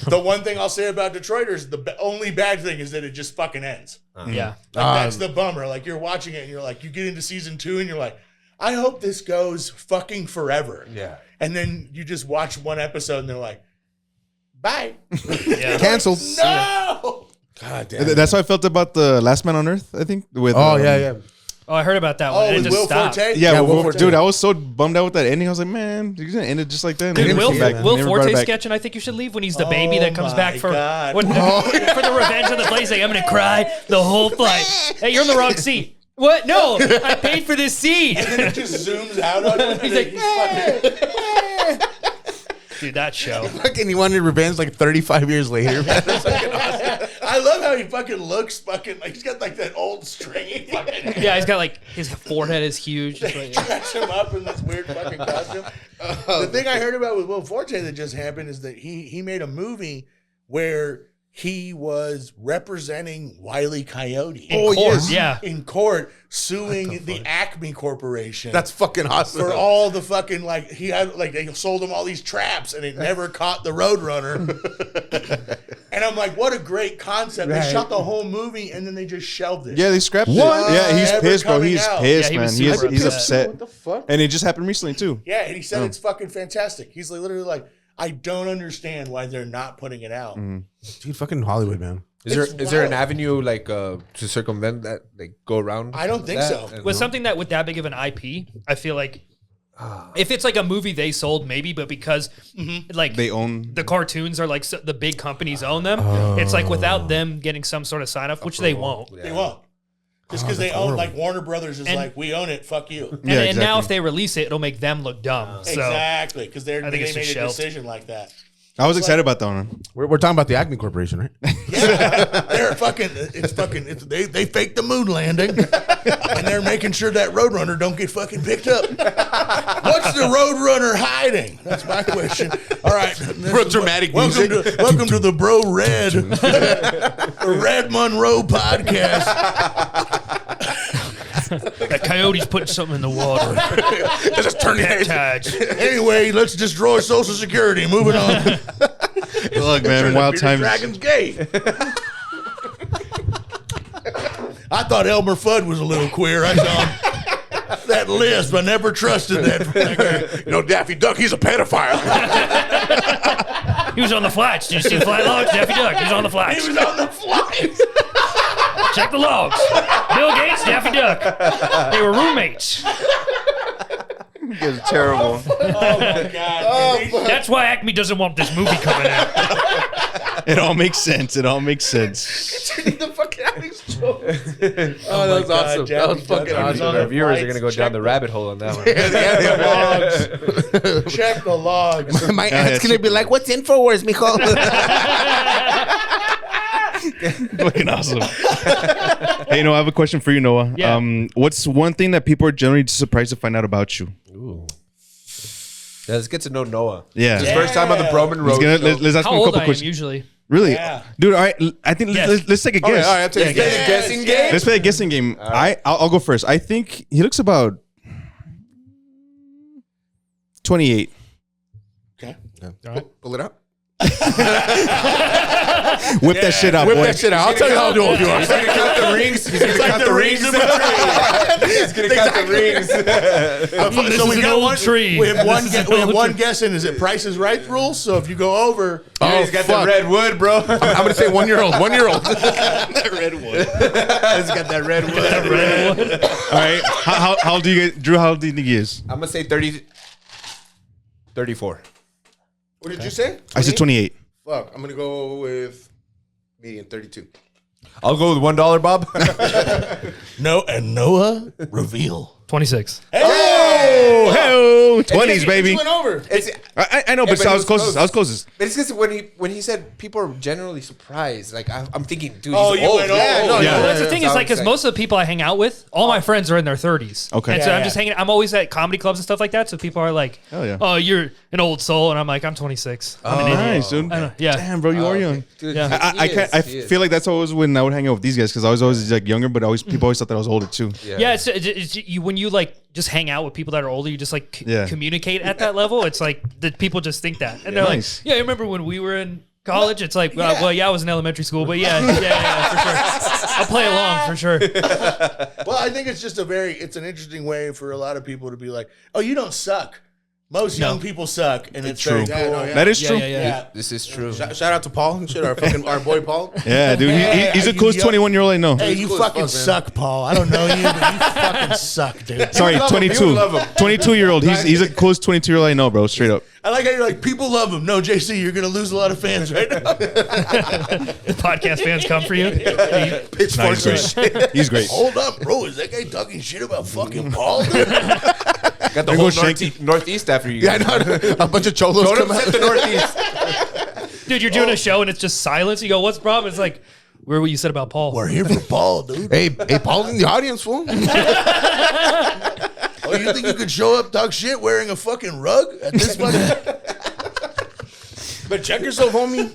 The one thing I'll say about Detroiters, the only bad thing is that it just fucking ends. Yeah. Like, that's the bummer. Like you're watching it and you're like, you get into season 2 and you're like, I hope this goes fucking forever. Yeah. And then you just watch one episode and they're like, bye. Yeah. Canceled. No. God damn. That's how I felt about the Last Man on Earth, I think. With Oh, yeah. Oh, I heard about that one. Oh, It with just Will stopped. Forte? Yeah, Will Will Forte. dude, I was so bummed out with that ending. I was like, man, you're gonna end it just like that. Dude, Never Will came back. Will Never brought Forte it back. sketch, and I Think You Should Leave when he's the baby that comes my back for God. for the Revenge of the Flight. He's like, I'm gonna cry the whole flight. Hey, you're in the wrong seat. What? No, I paid for this seat. And then it just zooms out on him. He's like, dude, that show. Fucking, he wanted revenge like 35 years later. Man. I love how he fucking looks fucking like he's got like that old stringy fucking Yeah, he's got like his forehead is huge. Just like, dress him up in this weird fucking costume. The thing I heard about with Will Forte that just happened is that he made a movie where he was representing Wile E. Coyote. In court, yeah. In court, suing the Acme Corporation. That's fucking awesome. for all the fucking, like, he had, like, they sold him all these traps and it never caught the Roadrunner. And I'm like, what a great concept. They shot the whole movie and then they just shelved it. Yeah, they scrapped it. What? Yeah, he's Never pissed, bro. coming He's out. pissed, Yeah, he was man. super He's upset. upset. What the fuck? And it just happened recently, too. Yeah, and he said it's fucking fantastic. He's like, literally like, I don't understand why they're not putting it out. Dude, fucking Hollywood, man. Is there an avenue like to circumvent that, like go around? I don't think so. With something that with that big of an IP, I feel like if it's like a movie they sold, maybe, but because like They own. the cartoons are like the big companies own them, it's like without them getting some sort of sign off, which they won't. They won't. Just because they own, like, Warner Brothers is And- like, we own it, fuck you. And, Yeah, and now exactly. if they release it, it'll make them look dumb. So Exactly, because they I think made it's a just shelved. decision like that. I was excited about that one. We're talking about the Acme Corporation, right? Yeah, they're fucking. They faked the moon landing, and they're making sure that Roadrunner don't get fucking picked up. What's the Roadrunner hiding? That's my question. All right, Real dramatic welcome music. to the Bro Red, Red Monroe podcast. that coyote's putting something in the water. Just turn your head. Tags. Anyway, let's destroy Social Security. Moving on. Look, man, wild times. Dragon's Gate. I thought Elmer Fudd was a little queer. I saw that list, but I never trusted that guy. You know, Daffy Duck, he's a pedophile. He was on the flights. Did you see the flight logs? Daffy Duck. He was on the flights. He was on the flight. Check the logs. Bill Gates, Daffy Duck. They were roommates. It's terrible. Oh my God. That's why Acme doesn't want this movie coming out. It all makes sense. It all makes sense. the fucking Acme's joke. Oh, that was awesome. That was fucking awesome. Our viewers are gonna go down the rabbit hole on that one. Check the logs. My aunt's gonna be like, "What's InfoWars, mijo?" Fucking awesome. Hey, Noah, I have a question for you, Noah. Yeah. What's one thing that people are generally surprised to find out about you? Ooh. Yeah, let's get to know Noah. Yeah. His first time on the Broman Road. Let's ask How him a old couple I am questions. usually? Really? Yeah. Dude, all right. I think Yes. let's take a All right, guess. all right, I'll take a guess. Guessing game? Let's play a guessing game. I'll go first. I think he looks about 28. Okay. Pull it out. Whip that shit out, Whip boy. that shit out. I'll tell you how old you are. He's gonna count the rings. He's gonna count the rings. He's gonna count the rings. This So is we an got old one tree. We have one. This is We an have old one tree. guess in. Is it Price is Right rules? So if you go over, Oh, he's got fuck. the red wood, bro. I'm gonna say 1 year old. 1 year old. He's got that red wood. All right. How old do you get, Drew? How old do you think he is? I'm gonna say 34. What did you say? I said 28. Fuck. I'm gonna go with median 32. I'll go with $1, Bob. no, and Noah reveal. 26. Oh, hell, 20s, baby. You went over. I know, but but I he was was closest. close. I was closest. But it's just when he said people are generally surprised. Like I'm thinking, dude, Oh, he's you old. went Yeah, old. no, Yeah. Well, that's the thing is, So like, because I'm most of the people I hang out with, all my friends are in their 30s. Okay. And so Yeah, I'm just hanging. I'm always at comedy clubs and stuff like that. So people are like, Hell yeah. "Oh, you're an old soul," and I'm like, "I'm 26. I'm an idiot." Nice, dude. I know, yeah. Damn, bro, you are young. Dude, Yeah. I feel like that's always when I would hang out with these guys because I was always like younger, but people always thought that I was older too. Yeah, it's you when you like just hang out with people that are older, you just like Yeah. communicate at that level. It's like that people just think that, and they're Nice. like, "Yeah, I remember when we were in college." It's like, well, yeah, I was in elementary school, but yeah, for sure. I'll play along for sure. Well, I think it's just it's an interesting way for a lot of people to be like, "Oh, you don't suck." Most young people suck, and it's true. very cool. Yeah, no, yeah. That is true. Yeah. This is true. Shout out to Paul and shit. Our boy Paul. Yeah, dude. He's the you coolest young- 21-year-old I know. Hey, you cool as fucking fuck, man. suck, Paul. I don't know you, but you fucking suck, dude. Sorry, love him. He 22. would love him. 22-year-old. He's the coolest 22-year-old I know, bro. Straight up. I like how you're like, people love him. No, JC, you're gonna lose a lot of fans right now. The podcast fans come for you. Pitchforks and shit. He's great. Hold up, bro. Is that guy talking shit about fucking Paul? Dude? Got the There whole goes Shanky. northeast after you. Yeah, I know. A bunch of cholos Don't come upset out. the northeast. Dude, you're doing a show and it's just silence. You go, "What's the problem?" It's like, "Where what you said about Paul?" We're here for Paul, dude. Hey, Paul's in the audience, fool. Oh, you think you could show up, talk shit, wearing a fucking rug at this fucking? But check yourself, homie.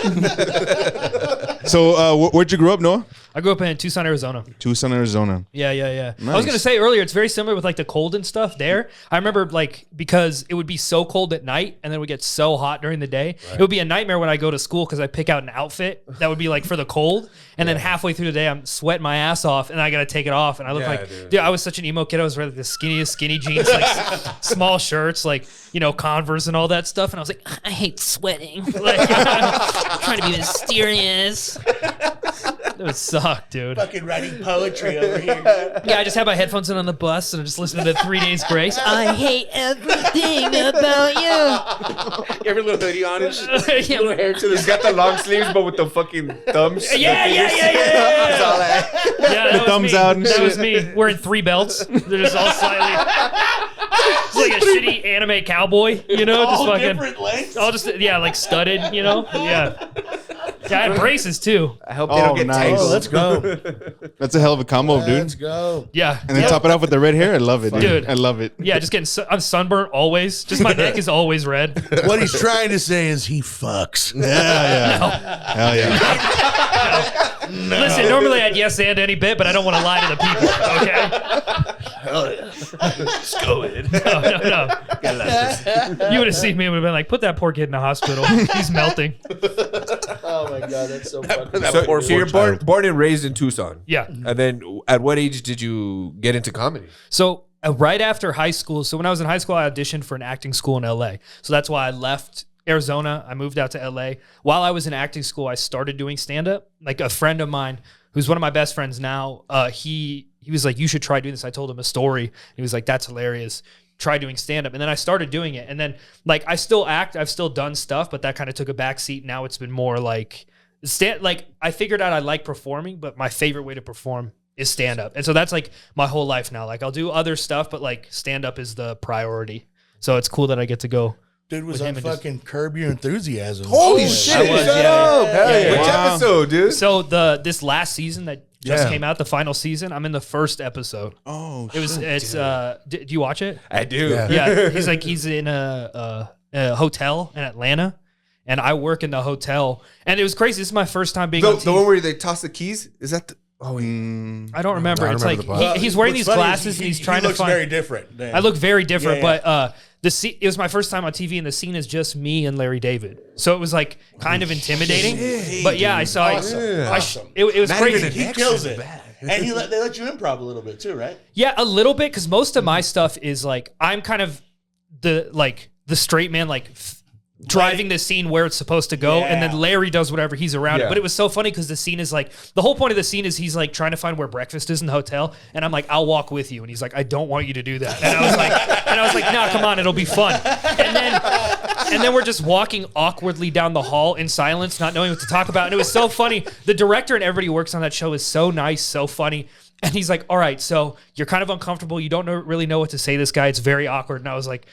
So where'd you grow up, Noah? I grew up in Tucson, Arizona. Tucson, Arizona. Yeah. I was Nice. gonna say earlier, it's very similar with like the cold and stuff there. I remember like because it would be so cold at night and then it would get so hot during the day. It would be a nightmare when I go to school because I pick out an outfit that would be like for the cold, and then halfway through the day I'm sweating my ass off and I gotta take it off, and I look like dude, I was such an emo kid. I was wearing like the skinniest skinny jeans, like small shirts, like Converse and all that stuff, and I was like, I hate sweating. Like I'm trying to be mysterious. It would suck, dude. Fucking writing poetry over here. Yeah, I just have my headphones in on the bus and I'm just listening to 3 Days Grace. I hate everything about you. Every little hoodie on and shit. Yeah. Little hair to He's got the long sleeves, but with the fucking thumbs. Yeah. Yeah, The thumbs out and that shit. was me. Wearing 3 belts. They're just all slightly. It's like a shitty anime cowboy, just All fucking. different lengths. All just like studded, Yeah. Yeah, I had braces too. I hope they don't get nice. tangled. Oh, let's go. That's a hell of a combo, dude. Let's go. Yeah. And then top it off with the red hair. I love it, Dude. I love it. Yeah, just getting. I'm sunburnt always. Just my neck is always red. What he's trying to say is he fucks. Yeah. Hell yeah. Listen, normally I'd yes and any bit, but I don't want to lie to the people. Okay. Hell yeah. Let's go ahead. No. You would have seen me and would have been like, put that poor kid in the hospital. He's melting. Oh my god, that's so fucking. So you're born and raised in Tucson. Yeah. And then at what age did you get into comedy? So right after high school, so when I was in high school, I auditioned for an acting school in LA. So that's why I left Arizona. I moved out to LA. While I was in acting school, I started doing stand-up. Like a friend of mine, who's one of my best friends now, he was like, you should try doing this. I told him a story. He was like, that's hilarious. Try doing stand-up. And then I started doing it. And then like I still act, I've still done stuff, but that kind of took a backseat. Now it's been more like I figured out I like performing, but my favorite way to perform is stand-up. And so that's like my whole life now. Like I'll do other stuff, but like stand-up is the priority. So it's cool that I get to go. Dude was with on him and just- fucking Curb Your Enthusiasm. Holy shit! I was, Shut yeah. up! Yeah. Which episode, dude? So this last season that just Yeah. came out, the final season, I'm in the first episode. Oh, Do you watch it? I do. Yeah, he's in a hotel in Atlanta, and I work in the hotel, and it was crazy. This is my first time being on The TV. one where they toss the keys? Is that the... Oh, I don't remember. I It's remember like the part. he's wearing What's these funny is glasses and he's trying he to looks find. very different. than- I look very different, Yeah, but it was my first time on TV, and the scene is just me and Larry David. So it was like kind of intimidating. But yeah, I saw Awesome. it was Not crazy. even an He extra kills it. bad. And they let you improv a little bit too, right? Yeah, a little bit, because most of my stuff is like I'm kind of the straight man, like driving the scene where it's supposed to go, and then Larry does whatever he's around it. Yeah. But it was so funny because the scene is like the whole point of the scene is he's like trying to find where breakfast is in the hotel, and I'm like, I'll walk with you, and he's like, I don't want you to do that, and I was like, nah, come on, it'll be fun, and then we're just walking awkwardly down the hall in silence, not knowing what to talk about, and it was so funny. The director and everybody who works on that show is so nice, so funny. And he's like, all right, so you're kind of uncomfortable. You don't really know what to say to this guy. It's very awkward. And I was like,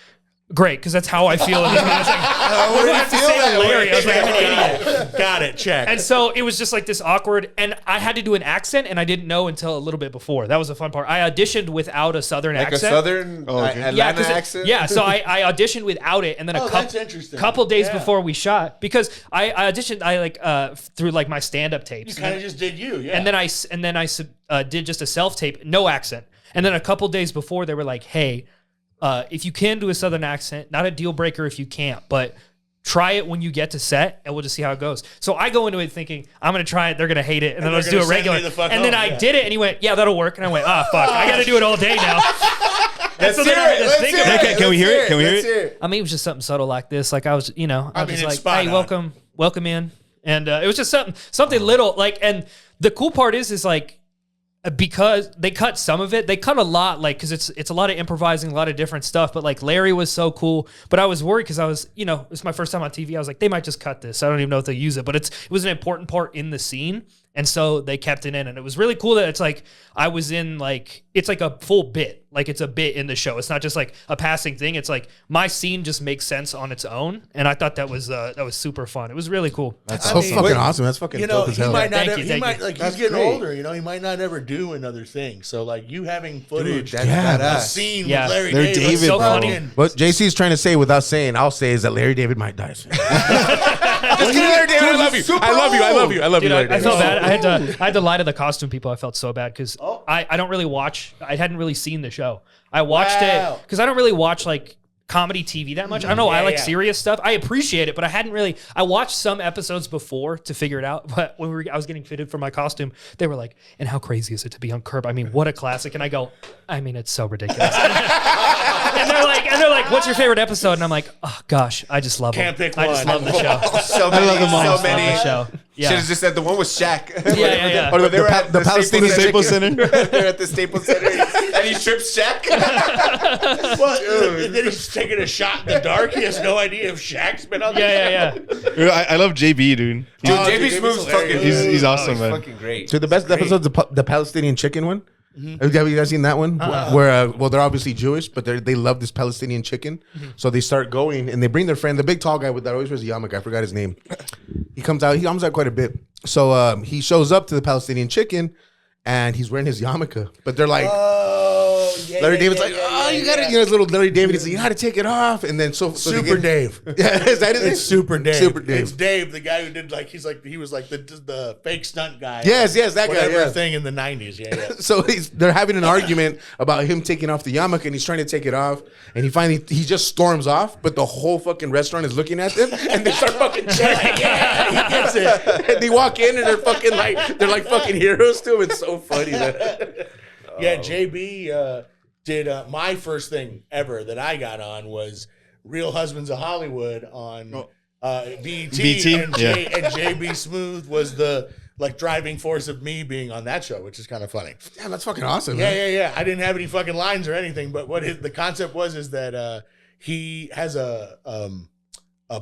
great, because that's how I feel. And I was like, what do I have to say to Larry? I was like, I'm an idiot. Got it. Check. And so it was just like this awkward, and I had to do an accent, and I didn't know until a little bit before. That was the fun part. I auditioned without a Southern Like accent. a Southern Atlanta Yeah, 'cause accent? yeah, so I auditioned without it, and then that's interesting. couple days Yeah. before we shot, because I auditioned through like my stand-up tapes. You kind of just did you, yeah. And then I did just a self-tape, no accent. And then a couple days before, they were like, hey, if you can do a Southern accent, not a deal breaker if you can't, but try it when you get to set, and we'll just see how it goes. So I go into it thinking, I'm going to try it, they're going to hate it, and then I'll just do they're it gonna send regular. me the fuck And then home, I yeah. did it, and he went, yeah, that'll work. And I went, fuck, I got to do it all day now. And so then I had to think about it. Can we hear it? Can we hear it? I mean, it was just something subtle like this. Like I was, I was mean, just it's like, spot hey, on. welcome in. And it was just something little like, and the cool part is like, because they cut some of it, they cut a lot, like, cause it's a lot of improvising, a lot of different stuff. But like Larry was so cool, but I was worried cause I was, it's my first time on TV. I was like, they might just cut this. I don't even know if they use it, but it was an important part in the scene. And so they kept it in, and it was really cool that it's like I was in like it's like a full bit, like it's a bit in the show. It's not just like a passing thing. It's like my scene just makes sense on its own, and I thought that was super fun. It was really cool. That's so fucking awesome. That's fucking dope as he hell. might not. Thank you, He thank might you. like That's he's getting great. older. He might not ever do another thing. So like you having footage, That's a badass. scene Yeah. with Larry Larry David, David, so bro. funny. What JC's trying to say without saying, I'll say, is that Larry David might die soon. Just get in there, David. I love you. I love you. I love you. I love you. Dude, I felt David. bad. I had to lie to the costume people. I felt so bad because I don't really watch. I hadn't really seen the show. I watched it because I don't really watch like comedy TV that much. I don't know. I like serious stuff. I appreciate it, but I hadn't really. I watched some episodes before to figure it out. But when I was getting fitted for my costume, they were like, "And how crazy is it to be on Curb? I mean, what a classic!" And I go, "I mean, it's so ridiculous." and they're like, "What's your favorite episode?" And I'm like, "Oh gosh, I just love Can't them. pick I just one. love the show. So many, I so many. love the show. Yeah. Should have just said the one with Shaq. Yeah. Or They were at the Palestinian Staples Center. They're at the Staples Center, and he trips Shaq. And then he's taking a shot in the dark. He has no idea if Shaq's been on Yeah. I love JB, dude. Dude, Oh, JB JB's Smooth's fucking. hilarious. He's awesome, he's man. fucking great. So the best episode's the Palestinian chicken one. Have you guys seen that one? Where they're obviously Jewish, but they love this Palestinian chicken. So they start going and they bring their friend, the big tall guy that always wears a yarmulke. I forgot his name. He comes out quite a bit. So he shows up to the Palestinian chicken and he's wearing his yarmulke. But they're like, Larry David's like, you got to, his little Larry David. He's like, you got to take it off. And then so Super Dave. Yeah, is that his name? It's Super Dave. Super Dave. It's Dave, the guy who did he was like the fake stunt guy. Yes, that guy. Whatever Yeah. thing in the 90s. Yeah. So they're having an argument about him taking off the yarmulke, and he's trying to take it off, and he just storms off, but the whole fucking restaurant is looking at them, and they start fucking cheering. Yeah, he gets it. And they walk in, and they're like fucking heroes to him. It's so funny, man. Yeah, JB did my first thing ever that I got on was Real Husbands of Hollywood on BET, and JB Smooth was the driving force of me being on that show, which is kind of funny. Yeah, that's fucking awesome, man. Yeah. I didn't have any fucking lines or anything, but what the concept was is that he has a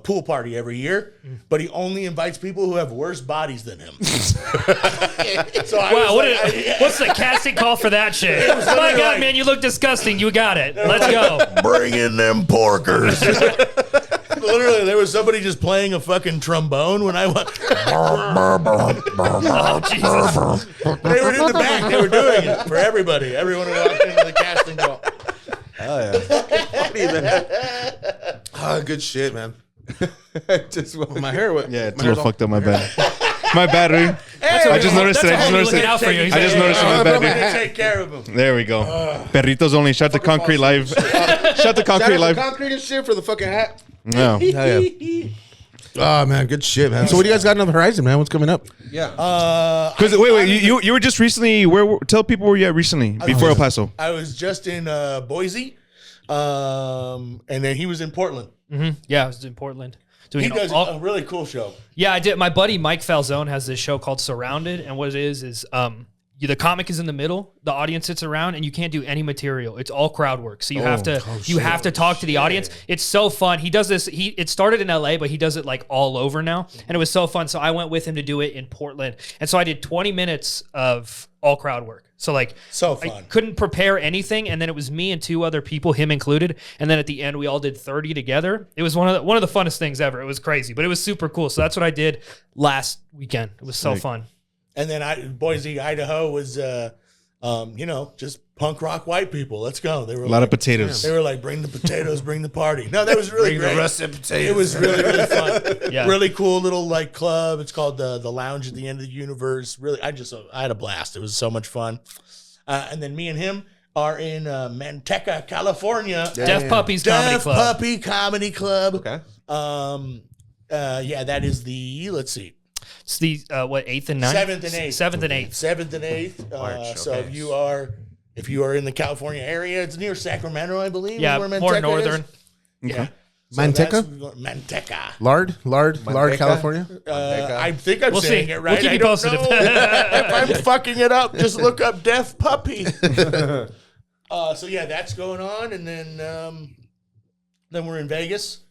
pool party every year, but he only invites people who have worse bodies than him. So What's the casting call for that shit? My God, man, you look disgusting. You got it. Let's go. Bring in them porkers. Literally, there was somebody just playing a fucking trombone when I went. Oh, Jesus. They were in the back. They were doing it for everybody. Everyone who walked into the casting call. Funny, man. Oh, good shit, man. Just my hair. Yeah, it's a little fucked up. My bad. My bad, dude. I just noticed it. I just noticed it. My bad, I'm dude. gonna take care of him. There we go. Perritos only. Shout to Concrete Live. Shout to Concrete Live. Concrete and shit for the fucking hat. No. Hell yeah. Oh man, good shit, man. So what do you guys got on the horizon, man? What's coming up? Yeah. Because wait, you were just recently. Tell people where you at recently before El Paso. I was just in Boise, and then he was in Portland. Yeah, I was in Portland. He does a really cool show. Yeah, I did. My buddy Mike Falzone has this show called Surrounded, and what it is the comic is in the middle, the audience sits around, and you can't do any material. It's all crowd work, so you have to talk to the audience. It's so fun. He does this. It started in LA, but he does it like all over now, and it was so fun. So I went with him to do it in Portland, and so I did 20 minutes of all crowd work. So like, so fun. I couldn't prepare anything, and then it was me and two other people, him included, and then at the end we all did 30 together. It was one of the funnest things ever. It was crazy, but it was super cool. So that's what I did last weekend. It was so fun. And then Boise, Idaho was, just punk rock white people. Let's go. They were A lot of potatoes. They were like, bring the potatoes, bring the party. No, that was really great. the russet potatoes. It was really, really fun. Yeah. Really cool little club. It's called the Lounge at the End of the Universe. Really, I had a blast. It was so much fun. And then me and him are in Manteca, California. Deaf Puppies Comedy Club. Deaf Puppy Comedy Club. Okay. That is let's see. It's the 8th and 9th? 7th and 8th. 7th and 8th. 7th and 8th. March, So okay. if you are in the California area, it's near Sacramento, I believe. Yeah, is where more Manteca northern. is. Yeah. So Manteca? Manteca. Lard, Manteca? California. I think I'm We'll saying see. it right. We'll keep you I don't posted if know. If I'm fucking it up, just look up Deaf Puppy. So yeah, that's going on, and then we're in Vegas.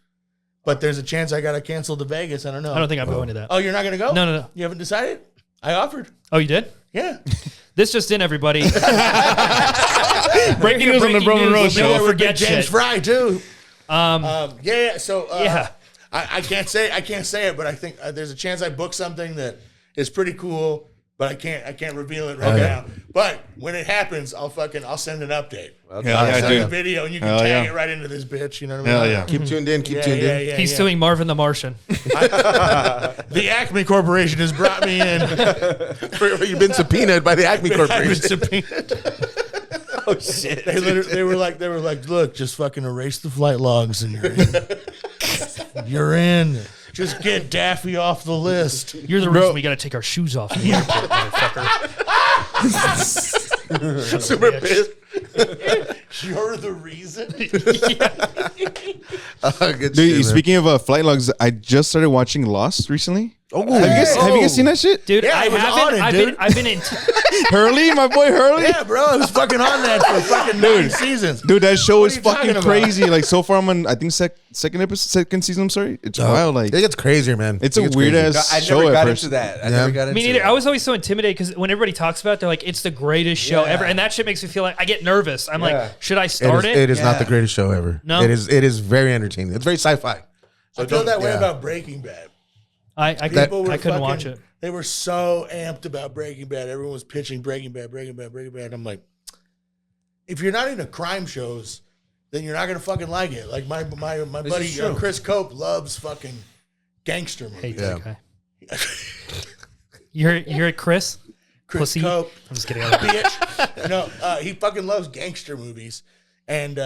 But there's a chance I gotta cancel to Vegas. I don't know. I don't think I'm going to that. Oh, you're not gonna go? No. You haven't decided? I offered. Oh, you did? Yeah. This just in, everybody. breaking news on the Bro Monroe news. show. Never forget James shit. Fry too. Yeah. So I can't say it, but I think there's a chance I book something that is pretty cool, but I can't reveal it right now. But when it happens, I'll send an update. Hell yeah, Send a dude. video, and you can Hell tag yeah. it right into this bitch. You know what I mean? Hell yeah. Keep tuned in. Keep tuned in. Yeah, He's yeah. doing Marvin the Martian. The Acme Corporation has brought me in. You've been subpoenaed by the Acme I've been Corporation. subpoenaed. Oh shit. They were like, look, just fucking erase the flight logs and you're in. You're in. Just get Daffy off the list. You're the reason we got to take our shoes off in the airport, motherfucker. Super pissed. You're the reason. Good Dude, shit, man. speaking of flight logs, I just started watching Lost recently. Oh, Have you guys seen that shit? Dude, Yeah, I I was haven't. on it, dude. I've been in. Hurley, my boy Hurley. Yeah, bro, I was fucking on that for fucking 9 seasons. Dude, that show What is are you talking fucking about? crazy. Like so far, I'm on I think second season. I'm sorry, it's wild. Like It gets crazier, man. it's It a gets weird crazy. ass I show never at got first. into that. I Yeah. never got into Me neither. that. I was always so intimidated because when everybody talks about it, they're like, it's the greatest show Yeah. ever. And that shit makes me feel like I get nervous. I'm Yeah. like, should I start it? It is not Yeah. the greatest show ever. No? It is very entertaining. It's very sci-fi. I feel that way yeah. about Breaking Bad. I People were couldn't fucking- watch it. They were so amped about Breaking Bad. Everyone was pitching Breaking Bad. I'm like, if you're not into crime shows, then you're not gonna fucking like it. Like my buddy is true. Chris Cope loves fucking gangster movies. Hate that guy. You're at Chris? Chris Pussy. Cope, I'm just kidding. bitch. No, he fucking loves gangster movies, and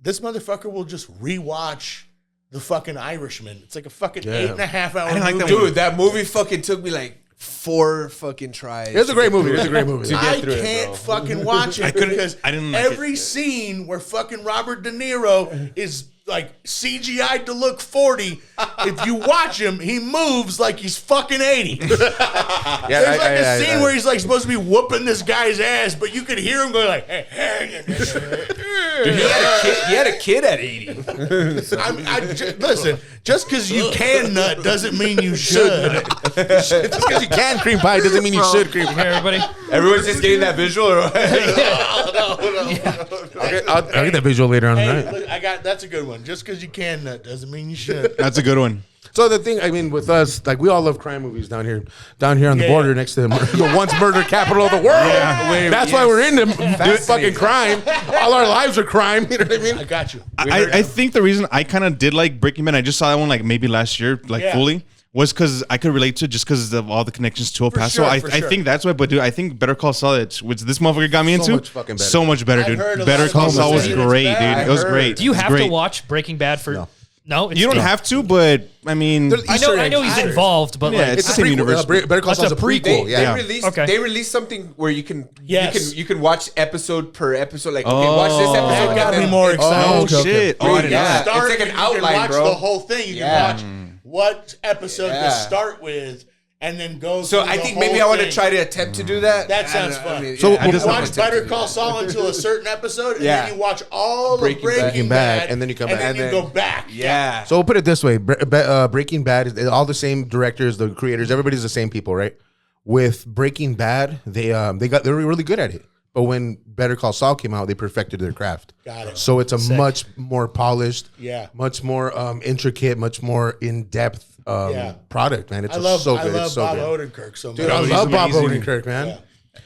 this motherfucker will just rewatch The fucking Irishman. It's like a fucking 8.5 hour didn't like movie. that Dude, that movie fucking took me like 4 fucking tries. It's a great movie. It's a great movie. I through it, can't bro. fucking watch it couldn't- because I didn't like every scene where fucking Robert De Niro is like CGI'd to look 40, if you watch him, he moves like he's fucking 80. There's like a scene where he's like supposed to be whooping this guy's ass, but you could hear him going like, Dude, he had a kid at 80. listen, just because you can nut doesn't mean you should. Just because you can cream pie doesn't mean you should cream pie. Here, everybody. Everyone's just getting that visual. Or what? I'll get that visual later on Hey, tonight. look, that's a good one. Just because you can nut doesn't mean you should. That's a good one. So the thing, I mean, with us, like we all love crime movies down here on the Yeah, border yeah. next to the once murder capital of the world. That's why we're into fucking crime. All our lives are crime. You know what I mean? I got you. I think the reason I kind of did like Breaking Bad, I just saw that one like maybe last year, like Yeah. fully, was because I could relate to it just because of all the connections to El Paso. sure, I for I sure. think that's why. But dude, I think Better Call Saul, which this motherfucker got me So into, much fucking better. so much better, I've dude. heard a Better lot of Call people Saul was say it's great, bad. dude. It was I great. heard. Do you It's have great. to watch Breaking Bad for? No, it's You don't have to, but I mean, I know he's involved, but Yeah, like, it's the same universe. Better Call That's Saul's a a prequel. prequel. They released something where you can Yes. you can watch episode per episode. Like okay, watch this episode. That and got me then- more excited. oh okay, shit! okay. Oh, I didn't know Yeah. that. It's like an You outline, can watch bro. the whole thing. You Yeah. can watch what episode Yeah. to start with, and then go. So through I the think whole maybe I want to thing. try to attempt to do that. That I sounds don't know. fun. So I just we'll want Watch to Better attempt to Call do Saul until a certain episode, and Yeah. then you watch all Breaking of Bad. Breaking Bad, Bad, and then you come and back. then And you then- go back. that. Yeah. So we'll put it this way: Breaking Bad, is all the same directors, the creators, everybody's the same people, right? With Breaking Bad, they were really good at it. But when Better Call Saul came out, they perfected their craft. Got it. So it's a much more polished, Yeah. much more intricate, much more in depth product, man. It's I love so good. I love it's so Bob good. Odenkirk so much. Dude, I He's love Bob amazing. Odenkirk, man. Yeah.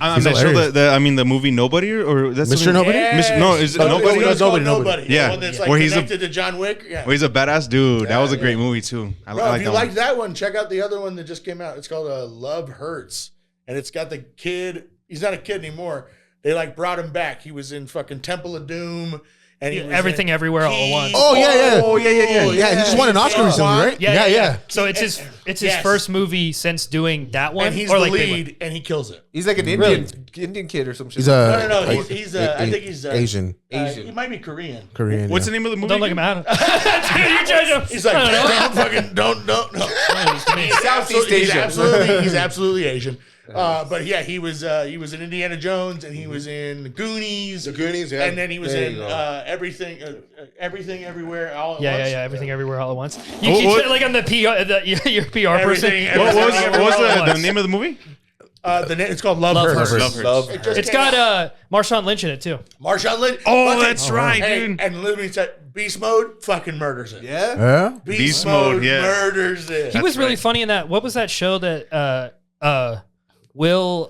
On He's that show, hilarious. the movie Nobody, or that's Mr. the- Nobody? No, is it Oh, Nobody? it's Nobody. Nobody. The Yeah. one that's like Where he's a- connected to John Wick. Yeah. Where he's a badass dude. That was a great movie too. I Bro, like if you that liked one. that one, check out the other one that just came out. It's called Love Hurts, and it's got the kid. He's not a kid anymore. They like brought him back. He was in fucking Temple of Doom, and he was Everything in Everywhere All at Key. Once. Oh, yeah. Oh yeah. Yeah, he just won an Oscar recently, right? Yeah. So it's his Yes. first movie since doing that one. And he's or the like big lead, and he kills it. He's like an Indian kid or some shit. He's a No. He's I think he's Asian, He might be Korean. Korean. What's yeah. the name of the movie? Don't look him out. You judge him. He's like, don't fucking don't. He's Southeast Asian. He's absolutely Asian. But yeah, he was in Indiana Jones, and he was in Goonies. The Goonies, yeah. And then he was There in you go. everything, everywhere, all at Yeah, once. Everything Everywhere All at Once. You What- keep what- like on the PR, your PR person. Everything, What was Everything the Everywhere. name of the movie? It's called Love Love Hurts. Hurts. Love It just It's came out. got Marshawn Lynch in it too. Marshawn Lynch. Oh, fucking- that's right, hey, dude. And literally said, Beast Mode fucking murders it. Yeah. Yeah? Beast Mode, Mode yeah. murders it. He was really funny in that. What was that show that Will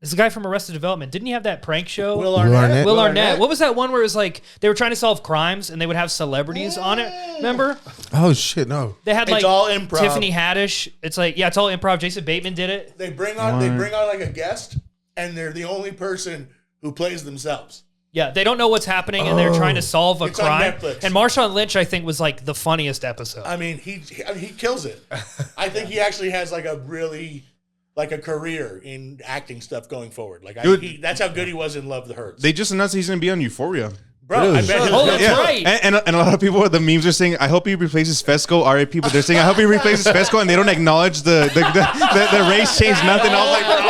It's the guy from Arrested Development. Didn't he have that prank show? Will Arnett. Will Arnett. What was that one where it was like they were trying to solve crimes and they would have celebrities on it? Remember? Oh shit, no. They had It's like all improv. Tiffany Haddish. It's like it's all improv. Jason Bateman did it. They bring on like a guest, and they're the only person who plays themselves. Yeah, they don't know what's happening and they're trying to solve a It's on crime. Netflix. And Marshawn Lynch, I think, was like the funniest episode. I mean, he kills it. I think he actually has like a really like a career in acting stuff going forward. Like that's how good he was in Love the Hurts. They just announced he's going to be on Euphoria. Bro, I bet Oh, that's right. And a lot of people, the memes are saying, I hope he replaces Fesco, RIP, but they're saying, I hope he replaces Fesco, and they don't acknowledge the race change, nothing. I was like, bro,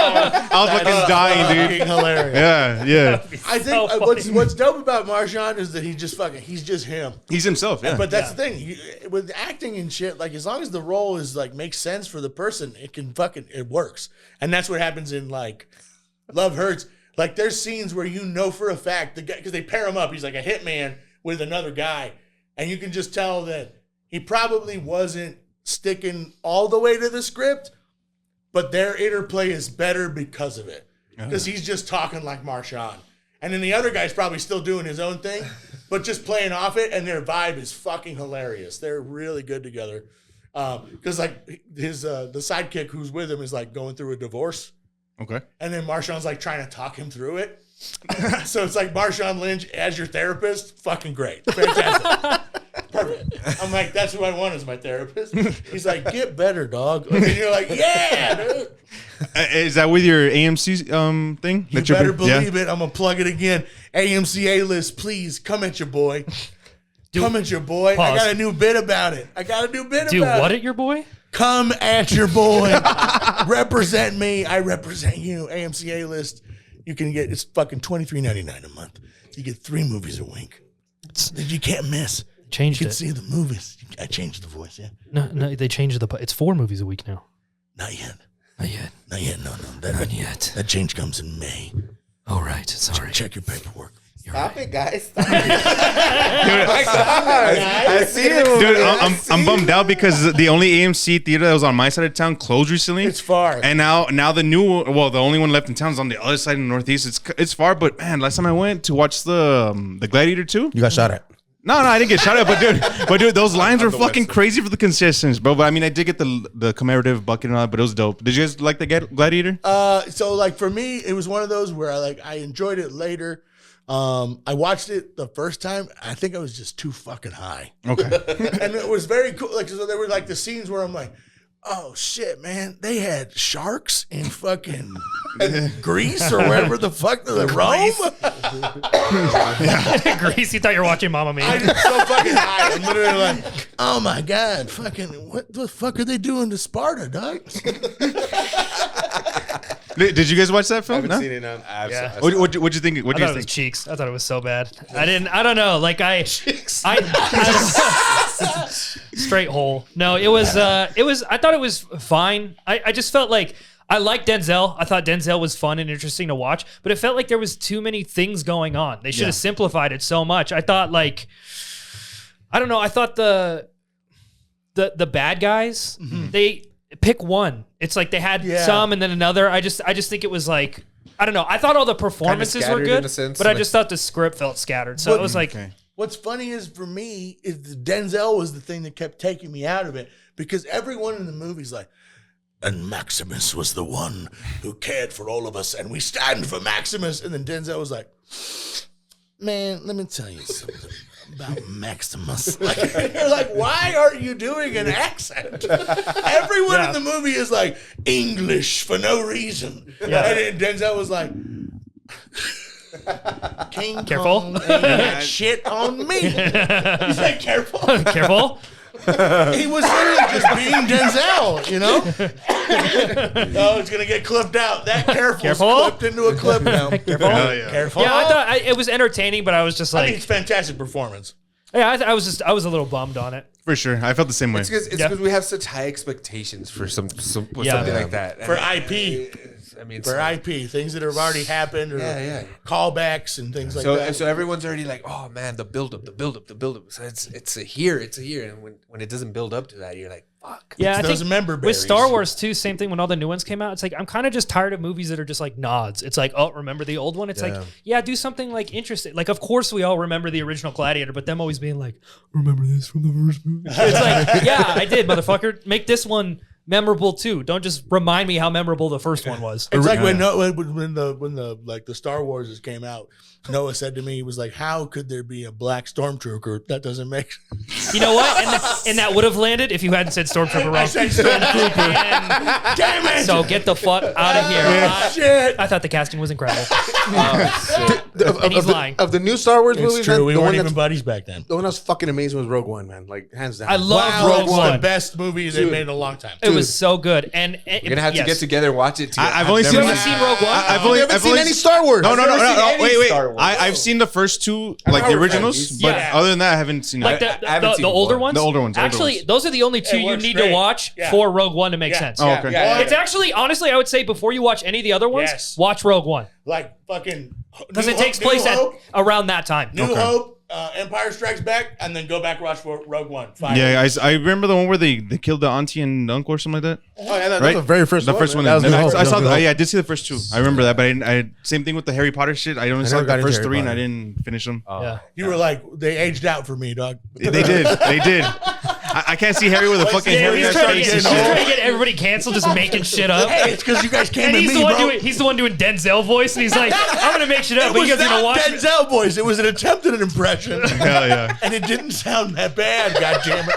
I was fucking dying, dude. Fucking hilarious. Yeah. I think what's dope about Marshawn is that he's just him. He's himself, yeah. But that's the thing with acting and shit. Like as long as the role is like makes sense for the person, it works. And that's what happens in like Love Hurts. Like there's scenes where you know for a fact the guy, because they pair him up. He's like a hitman with another guy, and you can just tell that he probably wasn't sticking all the way to the script, but their interplay is better because of it. Because he's just talking like Marshawn, and then the other guy's probably still doing his own thing, but just playing off it, and their vibe is fucking hilarious. They're really good together. Because like his the sidekick who's with him is like going through a divorce. Okay. And then Marshawn's like trying to talk him through it. So it's like Marshawn Lynch as your therapist. Fucking great. Fantastic. Perfect. I'm like, that's who I want as my therapist. He's like, get better, dog. And you're like, yeah, dude. Is that with your AMC thing? You better believe it. I'm going to plug it again. AMC A-list, please come at your boy. Come at your boy. Pause. I got a new bit about it. Do what at your boy? Come at your boy. Represent me. I represent you. AMC A-list. You can get, it's fucking $23.99 a month. You get 3 movies a week. You can't miss. Changed You can it. see the movies. I changed the voice, yeah. No, they changed it's 4 movies a week now. Not yet. Not yet. Not yet. No. Not yet. That change comes in May. Oh, right. Sorry. Check your paperwork. Stop it, guys. Stop it. I see it. Dude, I'm bummed out because the only AMC theater that was on my side of town closed recently. It's far. And now the new, the only one left in town is on the other side in the Northeast. It's far, but man, last time I went to watch the Gladiator 2. You got shot at. No, I didn't get shot at, but dude, those lines were fucking crazy for the concessions, bro. But I mean, I did get the commemorative bucket and all that, but it was dope. Did you guys like the Gladiator? So like for me, it was one of those where I enjoyed it later. I watched it the first time. I think I was just too fucking high. Okay. And it was very cool. Like, so there were like the scenes where I'm like, oh shit, man, they had sharks in fucking Greece or wherever the fuck the Rome. Grease, you thought you were watching Mamma Mia. I was so fucking high. I'm literally like, oh my god, fucking, what the fuck are they doing to Sparta, dog? Did you guys watch that film? I haven't seen it now. Yeah. What'd you think? I thought it was Cheeks. I thought it was so bad. I don't know. Like I straight hole. No, it was, I thought it was fine. I just felt like I liked Denzel. I thought Denzel was fun and interesting to watch, but it felt like there was too many things going on. They should have simplified it so much. I thought like, I don't know. I thought the bad guys, they pick one. It's like they had some and then another. I just think it was like, I don't know. I thought all the performances were good, but I just thought the script felt scattered. So it was like, what's funny is for me is the Denzel was the thing that kept taking me out of it because everyone in the movie's like, and Maximus was the one who cared for all of us, and we stand for Maximus. And then Denzel was like, man, let me tell you something about Maximus. Like, you're like, why aren't you doing an accent? Everyone in the movie is like, English for no reason. Yeah. And then Denzel was like, King Careful. Kong ain't got shit on me. He's like, careful. careful. He was literally just being Denzel, you know? Oh, it's going to get clipped out. That careful. Clipped into a clip now. Careful. Careful. Yeah, I thought it was entertaining, but I was just I like, think it's fantastic performance. yeah, I was a little bummed on it. For sure. I felt the same way. It's because we have such high expectations for something like that. For IP. I mean, For IP, things that have already happened or callbacks and things like that. So everyone's already like, oh man, the build up. So it's a here. And when it doesn't build up to that, you're like, Yeah, I It's those think member with berries. Star Wars too, same thing when all the new ones came out. It's like I'm kind of just tired of movies that are just like nods. It's like, oh, remember the old one? It's like, yeah, do something like interesting. Like, of course we all remember the original Gladiator, but them always being like, remember this from the first movie? It's like, yeah, I did, motherfucker. Make this one memorable too. Don't just remind me how memorable the first one was. It's like when the Star Wars came out, Noah said to me, he was like, "How could there be a black stormtrooper? That doesn't make sense." You know what? And that would have landed if you hadn't said Stormtrooper wrong. I said stormtrooper. Damn it! So get the fuck out of here. Shit. I thought the casting was incredible. And he's lying. Of the new Star Wars movies, It's true. man, We the weren't one even that's buddies back then. the one that's fucking amazing was Rogue One, man. Like hands down. I love Wow, Rogue it's One. the best movie they made in a long time. It was so good. And We're gonna have to get together and watch it. I've only seen. You haven't seen Rogue One? I've You only haven't seen only any Star Wars. No, never seen any wait. Star Wars. I've seen the first two, like the originals, but Yeah. other than that, I haven't seen. Like it. the I haven't seen older one. ones? The older ones, the older Actually, ones. those are the only two It you works need great. to watch Yeah. for Rogue One to make sense. Oh, okay. It's actually, honestly, I would say before you watch any of the other ones, Yes. watch Rogue One. Like fucking. Because it takes place around that time. New Hope, Empire Strikes Back, and then go back watch for Rogue One. Fire. Yeah, I remember the one where they killed the auntie and uncle or something like that. Oh yeah, that's Right? the very first The one. first one. That was New Hope. I saw. New Hope. Yeah, I did see the first two. I remember that, but I same thing with the Harry Potter shit. I only saw never got the into first Harry three, and I Potter. didn't finish them. Yeah. You were like, they aged out for me, dog. They did. They did. I can't see Harry with a fucking Yeah, Harry He's ass trying, to face get, and he's shit. trying to get everybody canceled, just making shit up. Hey, it's because you guys came And at he's me, the one bro. doing Denzel voice, and he's like, I'm gonna make shit up, It but was you guys are gonna not watch it. Denzel voice. It was an attempt at an impression, Hell yeah. and it didn't sound that bad. God damn it!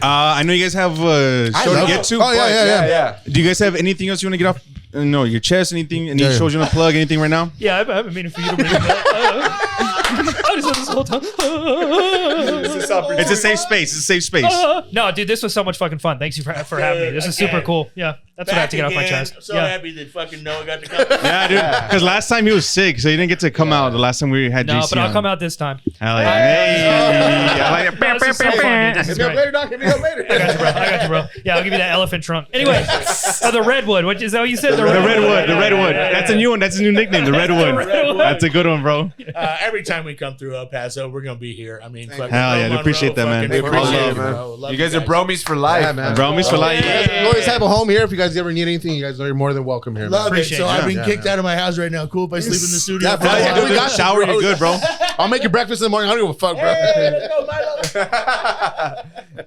I know you guys have a show to love get it. to. Oh yeah. yeah. Do you guys have anything else you want to get off? No, your chest, anything, any Yeah. shows you want to plug, anything right now? Yeah, I've been meaning for you to bring that. I just said this whole time. It's a safe space. It's a safe space. No, dude, this was so much fucking fun. Thanks you for having me. This is super Again. cool. Yeah, that's what I have to get off my chest. I'm so Yeah. happy that fucking Noah got to come. Yeah, dude. Because last time he was sick, so he didn't get to come out. The last time we had No, JC but I'll on. come out this time. Hell yeah. Hey. I like it. No, this is so fun, dude. This is Hit me up great. later, Doc. Hit me up later. I got you, bro. Yeah, I'll give you that elephant trunk. Anyway, the redwood. What is that? What you said? The redwood. The redwood. Yeah. That's a new one. That's a new nickname. The redwood. Redwood. That's a good one, bro. Every time we come through El Paso, we're gonna be here. I mean, fucking Hell yeah, Monroe, appreciate that, man. fucking We appreciate Monroe, it, man. bro. Love You guys are bromies for life. Yeah, man. Bromies for life. You always have a home here. If you guys ever need anything, you guys are more than welcome here. Man. Love it. Appreciate So it. I've been Yeah, kicked man. out of my house right now. Cool if I sleep in the studio. Yeah, for bro. a Yeah, while. we got you, Shower, bro. you're good, bro. I'll make your breakfast in the morning. I don't give a fuck, bro. Hey, let's go,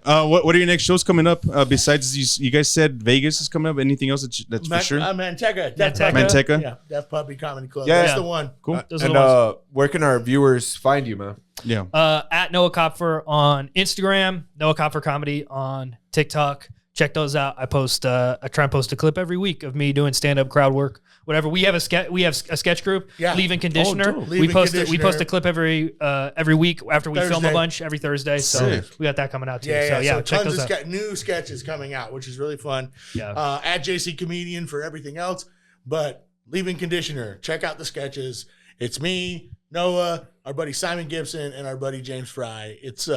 Milo. What are your next shows coming up? Besides, you guys said Vegas is coming up. Anything else that's for sure? Manteca. Manteca? Yeah, Deaf Puppy Comedy Club. Yeah. That's Yeah. the one. Cool. Those are And the ones. where can our viewers find you, man? Yeah. At Noah Copfer on Instagram, Noah Copfer Comedy on TikTok. Check those out. I try and post a clip every week of me doing stand-up, crowd work, whatever. We have a sketch group, Yeah. Leave-In Conditioner. dope. We Leave-In post Conditioner. a clip every week after we film a Thursday. bunch every Thursday. So Sick. we got that coming out too. Yeah, So yeah, so check tons those of out. new sketches coming out, which is really fun. Yeah. At JC Comedian for everything else, but Leave-In Conditioner. Check out the sketches. It's me, Noah, our buddy Simon Gibson, and our buddy James Fry. It's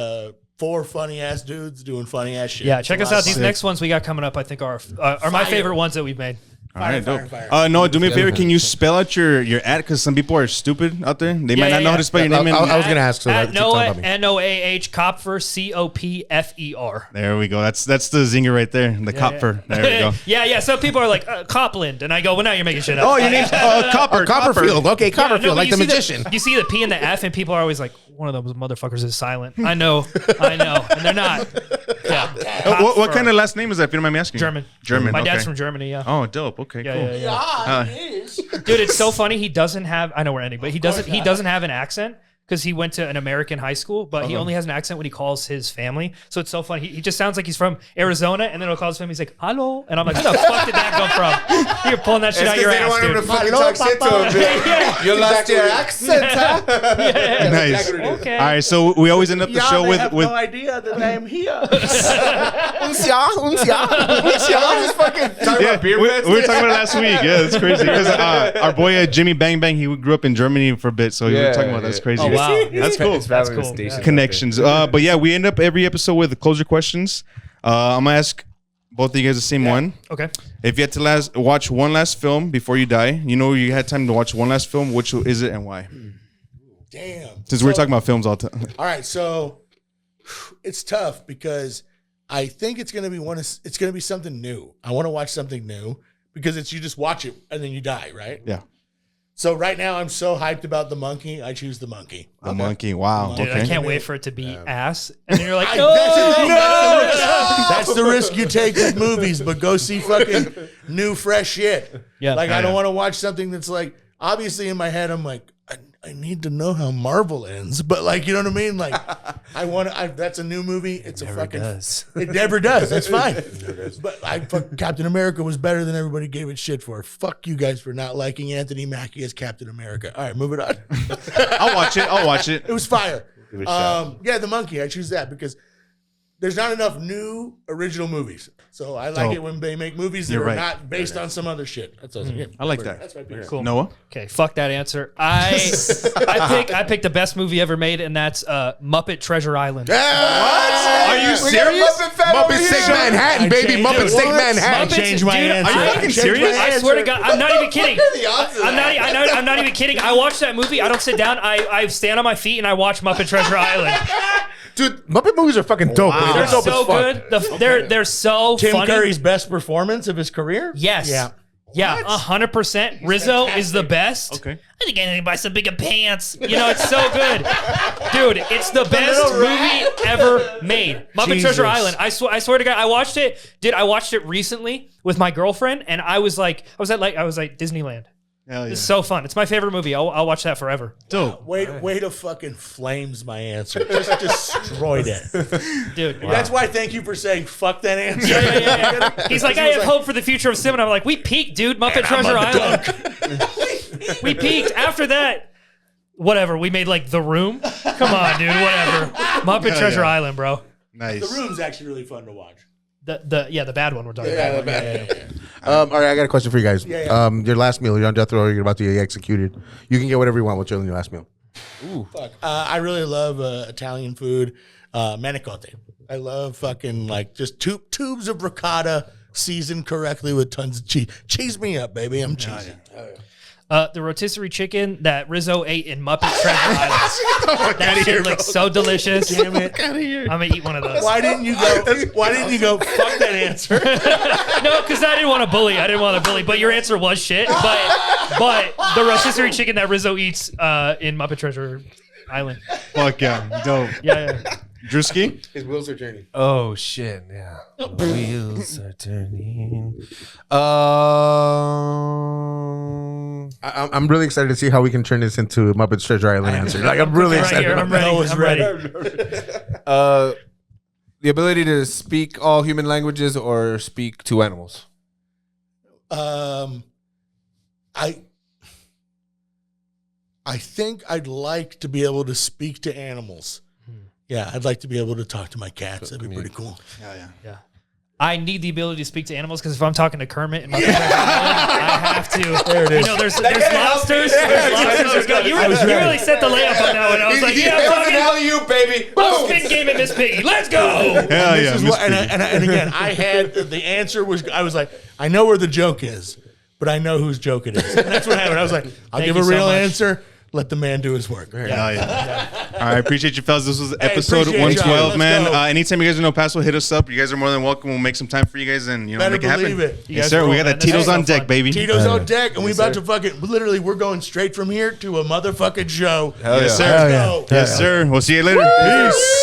4 funny ass dudes doing funny ass shit. Yeah, It's check a us lot out. of These fun. next ones we got coming up, I think are my favorite ones that we've made. All right, Fire, dope. fire. Noah, do me a favor. Can you spell out your ad? Because some people are stupid out there. They might not know how to spell your name. I was gonna ask. So At keep talking Noah about me. Noah Copfer Copfer. There we go. That's the zinger right there. The Copfer. There we go. Yeah. Some people are like Copland, and I go, well, now you're making shit up. Oh, your name's Copper. Copperfield. Okay, Yeah, Copperfield, no, but like you the see magician. You see the P and the F, and people are always like, one of those motherfuckers is silent. I know, and they're not. Yeah. What Copfer. kind of last name is that? If you don't mind me asking. German? German. My dad's okay. from Germany. Yeah. Oh, dope. Okay, Yeah, cool. yeah, yeah. Dude, it's so funny. He doesn't have. I know we're ending, but he doesn't have an accent because he went to an American high school. But he only has an accent when he calls his family. So it's so funny. He just sounds like he's from Arizona, and then he'll call his family. He's like, "Hello," and I'm like, "Where the fuck did that come from?" You're pulling that shit out your ass, dude. fucking talk shit to him, dude. Yeah. You lost your accent, huh? Yeah. Nice. Okay. All right, so we always end up the Y'all show may with have no idea that I am here. Talking about beer we fest? were talking about it last week. Yeah, that's crazy. Because our boy Jimmy Bang Bang, he grew up in Germany for a bit, so we were talking about that. That's crazy. Oh wow, That's cool. That's cool. Connections. But yeah, we end up every episode with the closure questions. I'm gonna ask both of you guys the same one. Okay. If you had to watch one last film before you die, you had time to watch one last film. Which is it and why? Damn. Since we're talking about films all the time. All right, so it's tough because I think it's gonna be it's gonna be something new. I want to watch something new because you just watch it and then you die, right? Yeah. So right now I'm so hyped about the monkey. I choose the monkey. The monkey. Wow. Dude, Okay. I can't wait for it to be ass. And then you're like, That's the risk you take with movies, but go see fucking new, fresh shit. Yeah. Like, I don't want to watch something that's like, obviously in my head, I'm like, I need to know how Marvel ends. But like, you know what I mean? Like, that's a new movie. It's it never does. That's fine. But Captain America was better than everybody gave it shit for. Fuck you guys for not liking Anthony Mackie as Captain America. All right, moving on. I'll watch it. It was fire. Yeah, the monkey. I choose that because there's not enough new original movies. So I like it when they make movies that are not based on some other shit. That's I like that. That's my piece. Cool. Noah? Okay, fuck that answer. I picked the best movie ever made, and that's Muppet Treasure Island. Are you serious? Muppet Sick Manhattan, baby. Muppet Sick Manhattan. Muppets, Changed my dude, answer. are you fucking serious? I swear to God, I'm not even kidding. I'm not even kidding. I watched that movie. I don't sit down. I stand on my feet and I watch Muppet Treasure Island. Dude, Muppet movies are fucking dope. Wow. They're They're dope so as fuck. good. They're so Tim funny. Curry's best performance of his career? Yes. Yeah. Yeah, 100%. Rizzo is the best. Okay. I think I need to buy some bigger pants. You know, it's so good. Dude, it's the best movie ever made. Muppet Jesus. Treasure Island. I swear to God, I watched it. I watched it recently with my girlfriend, and I was like Disneyland. Hell yeah. It's so fun. It's my favorite movie. I'll watch that forever. Dope. Way to fucking flames my answer. Just destroyed it. Dude. That's why thank you for saying fuck that answer. Yeah. He's like, I have hope for the future of cinema. I'm like, we peaked, dude. Muppet Treasure Island. We peaked. After that, whatever. We made like The Room. Come on, dude. Whatever. Muppet Treasure Island, bro. Nice. The Room's actually really fun to watch. The bad one we're talking about. All right, I got a question for you guys. Yeah. Your last meal, you're on death row, you're about to get executed. You can get whatever you want. What's your last meal? Fuck. I really love Italian food. Manicotti. I love fucking like just tubes of ricotta seasoned correctly with tons of cheese. Cheese me up, baby. I'm cheesy. The rotisserie chicken that Rizzo ate in Muppet Treasure Island. That shit looks so delicious. Damn it. I'm gonna eat one of those. Why didn't you go? Fuck that answer. No, because I didn't want to bully. But your answer was shit. But the rotisserie chicken that Rizzo eats in Muppet Treasure Island. Fuck yeah. Dope. Yeah. Drewski? His wheels are turning. Oh shit! Yeah, the wheels are turning. I'm really excited to see how we can turn this into Muppet's Treasure Island answer. Like, I'm really Right excited. here. I'm ready. The ability to speak all human languages or speak to animals. I think I'd like to be able to speak to animals. Yeah, I'd like to be able to talk to my cats. That'd be pretty cool. Yeah. I need the ability to speak to animals because if I'm talking to Kermit and Muppet Treasure Island, I have to. There it is. You know, there's lobsters. You really set the layup on that one. I was like, fucking you, baby. spin game at Miss Piggy. Let's go. Hell yeah. And again, I had the answer was I was like, I know where the joke is, but I know whose joke it is. And that's what happened. I was like, I'll Thank give you a so real much. answer. Let the man do his work. Hell yeah. All right, appreciate you, fellas. This was episode appreciate 112, y'all. man. Let's go. Anytime you guys are in El Paso, hit us up. You guys are more than welcome. We'll make some time for you guys and Better make it happen. believe it. You Yes, guys sir. roll, We got man. that This is Tito's so on deck, fun. baby. Tito's on deck, and we about to fucking literally. We're going straight from here to a motherfucking show. Hell Yes, yeah. sir. Let's go. Yes, sir. We'll see you later. Peace.